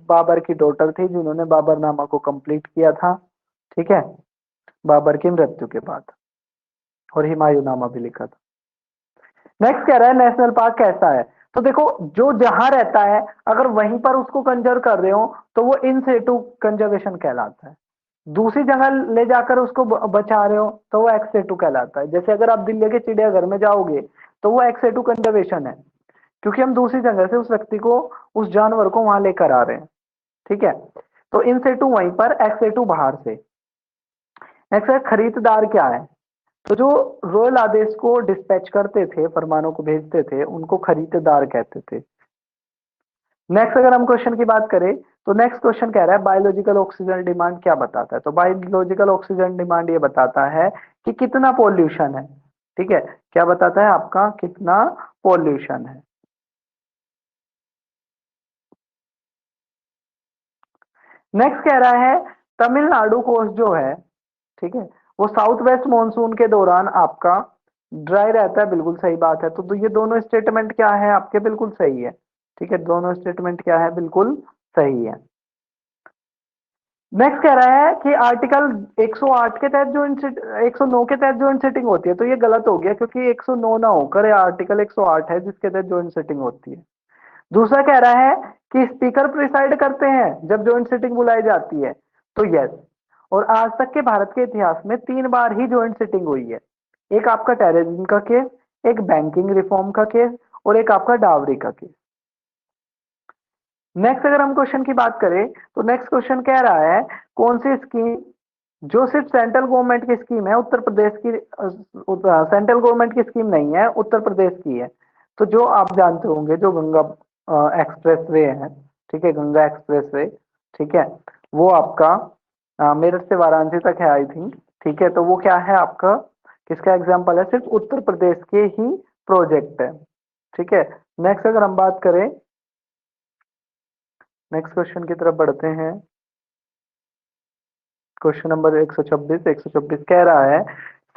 बाबर की डॉटर थी जिन्होंने बाबरनामा को कंप्लीट किया था। ठीक है, बाबर की मृत्यु के बाद, और हुमायूंनामा भी लिखा था। नेक्स्ट कह रहा है नेशनल पार्क कैसा है, तो देखो जो जहां रहता है अगर वहीं पर उसको कंजर्व कर रहे हो तो वो इन सेटू कंजर्वेशन कहलाता है। दूसरी जगह ले जाकर उसको बचा रहे हो तो वो एक्स सेटू कहलाता है। जैसे अगर आप दिल्ली के चिड़ियाघर में जाओगे तो वो एक्स सेटू कंजर्वेशन है, क्योंकि हम दूसरी जगह से उस व्यक्ति को, उस जानवर को वहां लेकर आ रहे हैं। ठीक है, तो इन सेटू वहीं पर, एक्स सेटू बाहर से। नेक्स्ट है खरीददार क्या है, तो जो रॉयल आदेश को डिस्पैच करते थे, फरमानों को भेजते थे, उनको खरीददार कहते थे। नेक्स्ट अगर हम क्वेश्चन की बात करें तो नेक्स्ट क्वेश्चन कह रहा है बायोलॉजिकल ऑक्सीजन डिमांड क्या बताता है, तो बायोलॉजिकल ऑक्सीजन डिमांड ये बताता है कि कितना पॉल्यूशन है। ठीक है, क्या बताता है आपका, कितना पॉल्यूशन है। नेक्स्ट कह रहा है तमिलनाडु कोस्ट जो है, ठीक है, वो साउथ वेस्ट मॉनसून के दौरान आपका ड्राई रहता है, बिल्कुल सही बात है। तो ये दोनों स्टेटमेंट क्या है आपके, बिल्कुल सही है। ठीक है, दोनों स्टेटमेंट क्या है, बिल्कुल सही है। नेक्स्ट कह रहा है कि आर्टिकल 108 के तहत जो 109 के तहत ज्वाइंट सिटिंग होती है, तो ये गलत हो गया क्योंकि 109 ना होकर ये आर्टिकल 108 है जिसके तहत ज्वाइंट सिटिंग होती है। दूसरा कह रहा है कि स्पीकर प्रिसाइड करते हैं जब ज्वाइंट सिटिंग बुलाई जाती है, तो यस। और आज तक के भारत के इतिहास में 3 बार ही ज्वाइंट सिटिंग हुई है, एक आपका टेररिज्म का केस, एक बैंकिंग रिफॉर्म का केस, और एक आपका डावरी का केस। नेक्स्ट अगर हम क्वेश्चन की बात करें तो नेक्स्ट क्वेश्चन कह रहा है कौन सी स्कीम जो सिर्फ सेंट्रल गवर्नमेंट की स्कीम है, उत्तर प्रदेश की सेंट्रल गवर्नमेंट की स्कीम नहीं है, उत्तर प्रदेश की है। तो जो आप जानते होंगे जो गंगा एक्सप्रेस वे है, ठीक है, गंगा एक्सप्रेस वे। ठीक है, वो आपका मेरठ से वाराणसी तक है आई थिंक। ठीक है, तो वो क्या है आपका, किसका एग्जाम्पल है, सिर्फ उत्तर प्रदेश के ही प्रोजेक्ट है। ठीक है, नेक्स्ट अगर हम बात करें, नेक्स्ट क्वेश्चन की तरफ बढ़ते हैं। क्वेश्चन नंबर 126 कह रहा है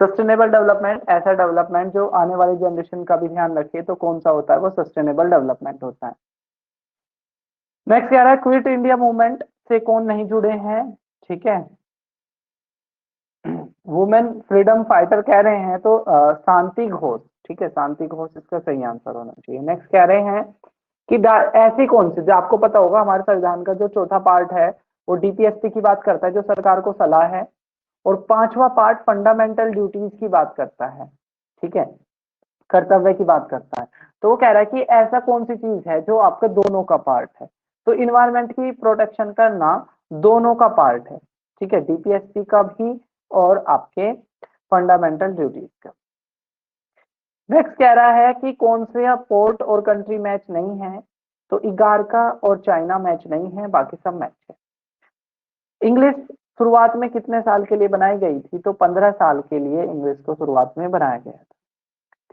सस्टेनेबल डेवलपमेंट ऐसा डेवलपमेंट जो आने वाली जनरेशन का भी ध्यान रखे, तो कौन सा होता है, वो सस्टेनेबल डेवलपमेंट होता है। नेक्स्ट कह रहा है क्विट इंडिया मूवमेंट से कौन नहीं जुड़े हैं। ठीक है, वुमेन फ्रीडम फाइटर कह रहे हैं तो शांति घोष। ठीक है, शांति घोष इसका सही आंसर होना चाहिए। नेक्स्ट कह रहे हैं कि ऐसी कौन सी, जो आपको पता होगा हमारे संविधान का जो चौथा पार्ट है वो डीपीएसपी की बात करता है, जो सरकार को सलाह है, और पांचवा पार्ट फंडामेंटल ड्यूटीज की बात करता है। ठीक है, कर्तव्य की बात करता है। तो वो कह रहा है कि ऐसा कौन सी चीज है जो आपका दोनों का पार्ट है, तो इन्वायरमेंट की प्रोटेक्शन करना दोनों का पार्ट है। ठीक है, डीपीएसपी का भी और आपके फंडामेंटल ड्यूटीज का। नेक्स्ट कह रहा है कि कौन से पोर्ट और कंट्री मैच नहीं है, तो इगारका और चाइना मैच नहीं है, बाकी सब मैच है। इंग्लिश शुरुआत में कितने साल के लिए बनाई गई थी, तो 15 साल के लिए इंग्लिश को शुरुआत में बनाया गया था।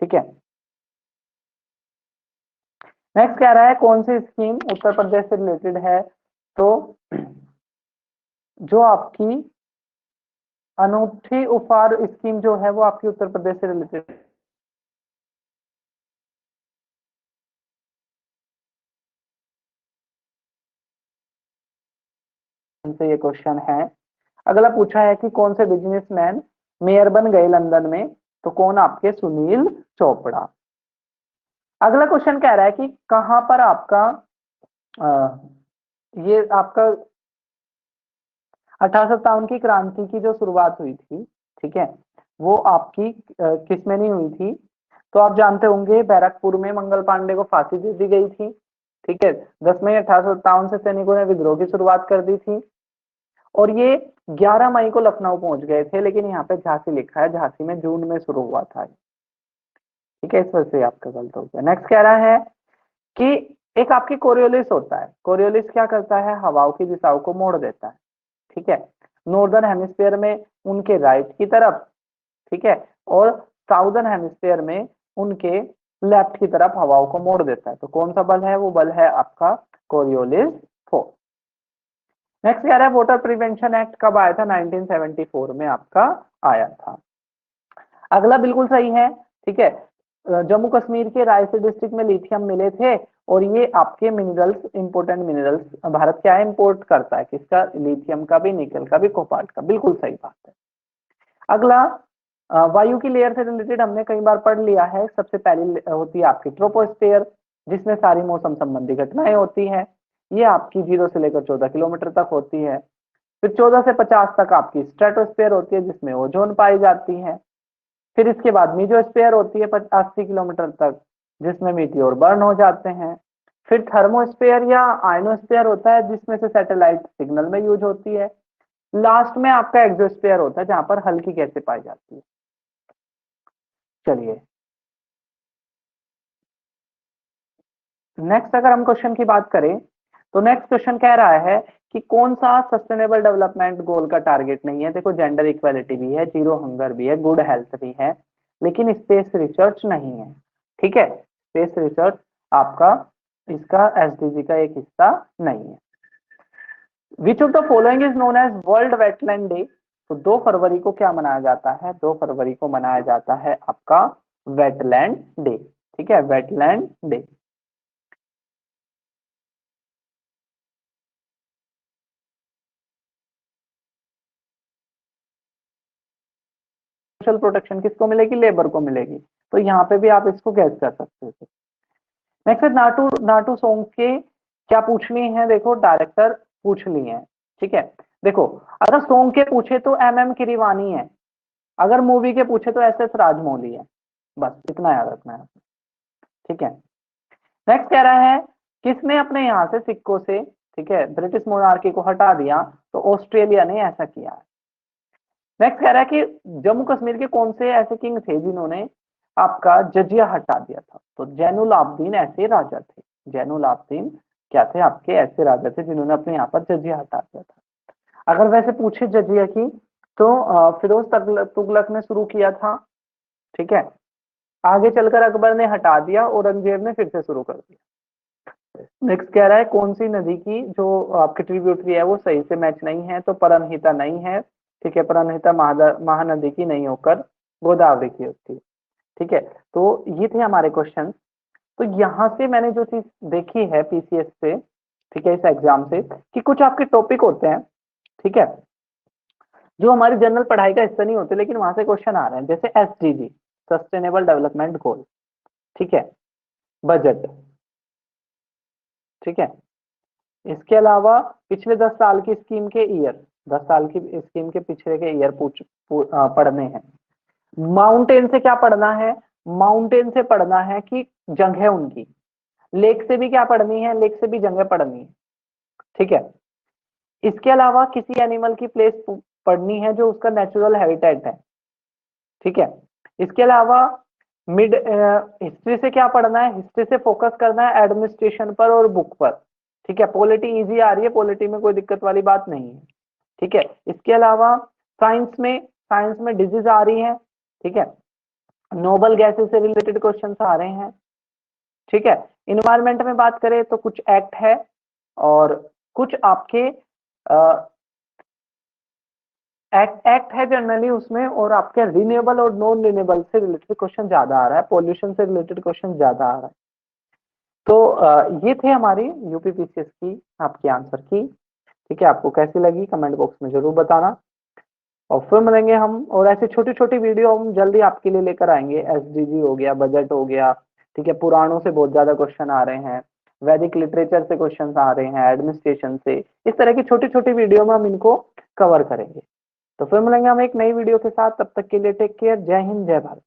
ठीक है, नेक्स्ट कह रहा है कौन सी स्कीम उत्तर प्रदेश से रिलेटेड है, तो जो आपकी अनूठी उपहार स्कीम जो है वो आपकी उत्तर प्रदेश से रिलेटेड से ये क्वेश्चन है। अगला पूछा है कि कौन से बिजनेसमैन मेयर बन गए लंदन में, तो कौन आपके सुनील चोपड़ा। अगला क्वेश्चन कह रहा है कि कहां पर आपका ये आपका 1857 की क्रांति की जो शुरुआत हुई थी, ठीक है, वो आपकी किस में नहीं हुई थी। तो आप जानते होंगे बैरकपुर में मंगल पांडे को फांसी दे दी गई थी, ठीक है। 10 मई 1857 से सैनिकों ने विद्रोह की शुरुआत कर दी थी और ये 11 मई को लखनऊ पहुंच गए थे, लेकिन यहाँ पे झांसी लिखा है, झांसी में जून में शुरू हुआ था, ठीक है, इस वजह से आपका गलत हो गया। नेक्स्ट कह रहा है कि एक आपकी कोरियोलिस होता है, कोरियोलिस क्या करता है, हवाओं की दिशाओं को मोड़ देता है, ठीक है, नॉर्दर्न हेमिस्फीयर में उनके राइट की तरफ, ठीक है, और साउदर्न हेमिस्फीयर में उनके लेफ्ट की तरफ हवाओं को मोड़ देता है। तो कौन सा बल है, वो बल है आपका कोरियोलिस फोर्स। नेक्स्ट कह रहा है वाटर प्रिवेंशन एक्ट कब आया था, 1974 में आपका आया था। अगला बिल्कुल सही है, ठीक है। जम्मू कश्मीर के रायसेन डिस्ट्रिक्ट में लिथियम मिले थे और ये आपके मिनरल्स, इंपोर्टेंट मिनरल्स भारत क्या इंपोर्ट करता है, किसका, लिथियम का भी, निकल का भी, कोबाल्ट का, बिल्कुल सही बात है। अगला वायु की लेयर से रिलेटेड हमने कई बार पढ़ लिया है। सबसे पहली होती है आपकी ट्रोपोस्फेयर, जिसमें सारी मौसम संबंधी घटनाएं होती है, ये आपकी 0 से लेकर 14 किलोमीटर तक होती है। फिर 14 से 50 तक आपकी स्ट्रेटोस्फेयर होती है, जिसमें ओजोन पाई जाती है। फिर इसके बाद मीजोस्फेयर होती है 80 किलोमीटर तक, जिसमें मीटियोर बर्न हो जाते हैं। फिर थर्मोस्फेयर या आयनोस्फेयर होता है, जिसमें से सैटेलाइट सिग्नल में यूज होती है। लास्ट में आपका एक्सोस्फेयर होता है, जहां पर हल्की गैसें पाई जाती है। चलिए नेक्स्ट अगर हम क्वेश्चन की बात करें, तो नेक्स्ट क्वेश्चन कह रहा है कि कौन सा सस्टेनेबल डेवलपमेंट गोल का टारगेट नहीं है। देखो जेंडर इक्वालिटी भी है, जीरो हंगर भी है, गुड हेल्थ भी है, लेकिन स्पेस रिसर्च नहीं है, ठीक है। स्पेस रिसर्च आपका इसका एसडीजी का एक हिस्सा नहीं है। Which of the following is known as world wetland day. तो 2 फरवरी को क्या मनाया जाता है, 2 फरवरी को मनाया जाता है आपका वेटलैंड डे, ठीक है, वेटलैंड डे। सोशल प्रोटेक्शन किसको मिलेगी, लेबर को मिलेगी। तो यहाँ पे भी आप इसको गैस कर सकते हो। नेक्स्ट है नाटू, नाटू सॉन्ग के क्या पूछ ली है, देखो डायरेक्टर पूछ ली है, ठीक है। देखो अगर सॉन्ग के पूछे तो MM किरवानी है, अगर मूवी के पूछे तो SS राजमौली है, बस इतना याद रखना है, ठीक है। नेक्स्ट कह रहा है किसने अपने यहाँ से सिक्कों से, ठीक है, ब्रिटिश मोनार्की को हटा दिया, तो ऑस्ट्रेलिया ने ऐसा किया है। नेक्स्ट कह रहा है कि जम्मू कश्मीर के कौन से ऐसे किंग थे जिन्होंने आपका जजिया हटा दिया था, तो जैनुल आबदीन ऐसे राजा थे, जैनुल आबदीन क्या थे, आपके ऐसे राजा थे जिन्होंने अपने यहाँ पर जजिया हटा दिया था। अगर वैसे पूछे जजिया की, तो फिरोज तुगलक ने शुरू किया था, ठीक है, आगे चलकर अकबर ने हटा दिया, औरंगजेब ने फिर से शुरू कर दिया। नेक्स्ट कह रहा है कौन सी नदी की जो आपकी ट्रिब्यूटरी है वो सही से मैच नहीं है, तो परनहिता नहीं है, ठीक है, परनहिता महानदी की नहीं होकर गोदावरी की होती है, ठीक है। तो ये थे हमारे क्वेश्चन। तो यहाँ से मैंने जो चीज देखी है PCS से, ठीक है, इस एग्जाम से, कि कुछ आपके टॉपिक होते हैं, ठीक है, जो हमारी जनरल पढ़ाई का हिस्सा नहीं होते, लेकिन वहां से क्वेश्चन आ रहे हैं, जैसे SDG, सस्टेनेबल डेवलपमेंट गोल, ठीक है, बजट, ठीक है। इसके अलावा पिछले 10 साल की स्कीम के ईयर, 10 साल की स्कीम के पिछले के ईयर पढ़ने हैं। माउंटेन से क्या पढ़ना है, माउंटेन से पढ़ना है कि जगह उनकी, लेक से भी क्या पढ़नी है, लेक से भी जगह पढ़नी है, ठीक है। इसके अलावा किसी एनिमल की प्लेस पढ़नी है जो उसका नेचुरल हैबिटेट है, ठीक है। इसके अलावा मिड हिस्ट्री से क्या पढ़ना है, हिस्ट्री से फोकस करना है एडमिनिस्ट्रेशन पर और बुक पर, ठीक है। पॉलिटी इजी आ रही है, पॉलिटी में कोई दिक्कत वाली बात नहीं है, ठीक है। इसके अलावा साइंस में डिजीज आ रही है, ठीक है, नोबल गैसेस से रिलेटेड क्वेश्चन आ रहे हैं, ठीक है। इन्वायरमेंट में बात करें तो कुछ एक्ट है और कुछ आपके एक्ट एक्ट है जनरली उसमें, और आपके रिन्यूएबल और नॉन रिन्यूएबल से रिलेटेड क्वेश्चन ज्यादा आ रहा है, पॉल्यूशन से रिलेटेड क्वेश्चन ज्यादा आ रहा है। तो ये थे हमारी यूपीपीसीएस की आपके आंसर की। ठीक है, आपको कैसी लगी कमेंट बॉक्स में जरूर बताना, और फिर मिलेंगे हम, और ऐसे छोटी छोटी वीडियो हम जल्दी आपके लिए लेकर आएंगे। एसडीजी हो गया, बजट हो गया, ठीक है, पुराणों से बहुत ज्यादा क्वेश्चन आ रहे हैं, वैदिक लिटरेचर से क्वेश्चन आ रहे हैं, एडमिनिस्ट्रेशन से, इस तरह की छोटी छोटी वीडियो में हम इनको कवर करेंगे। तो फिर मिलेंगे हम एक नई वीडियो के साथ, तब तक के लिए टेक केयर, जय हिंद जय भारत।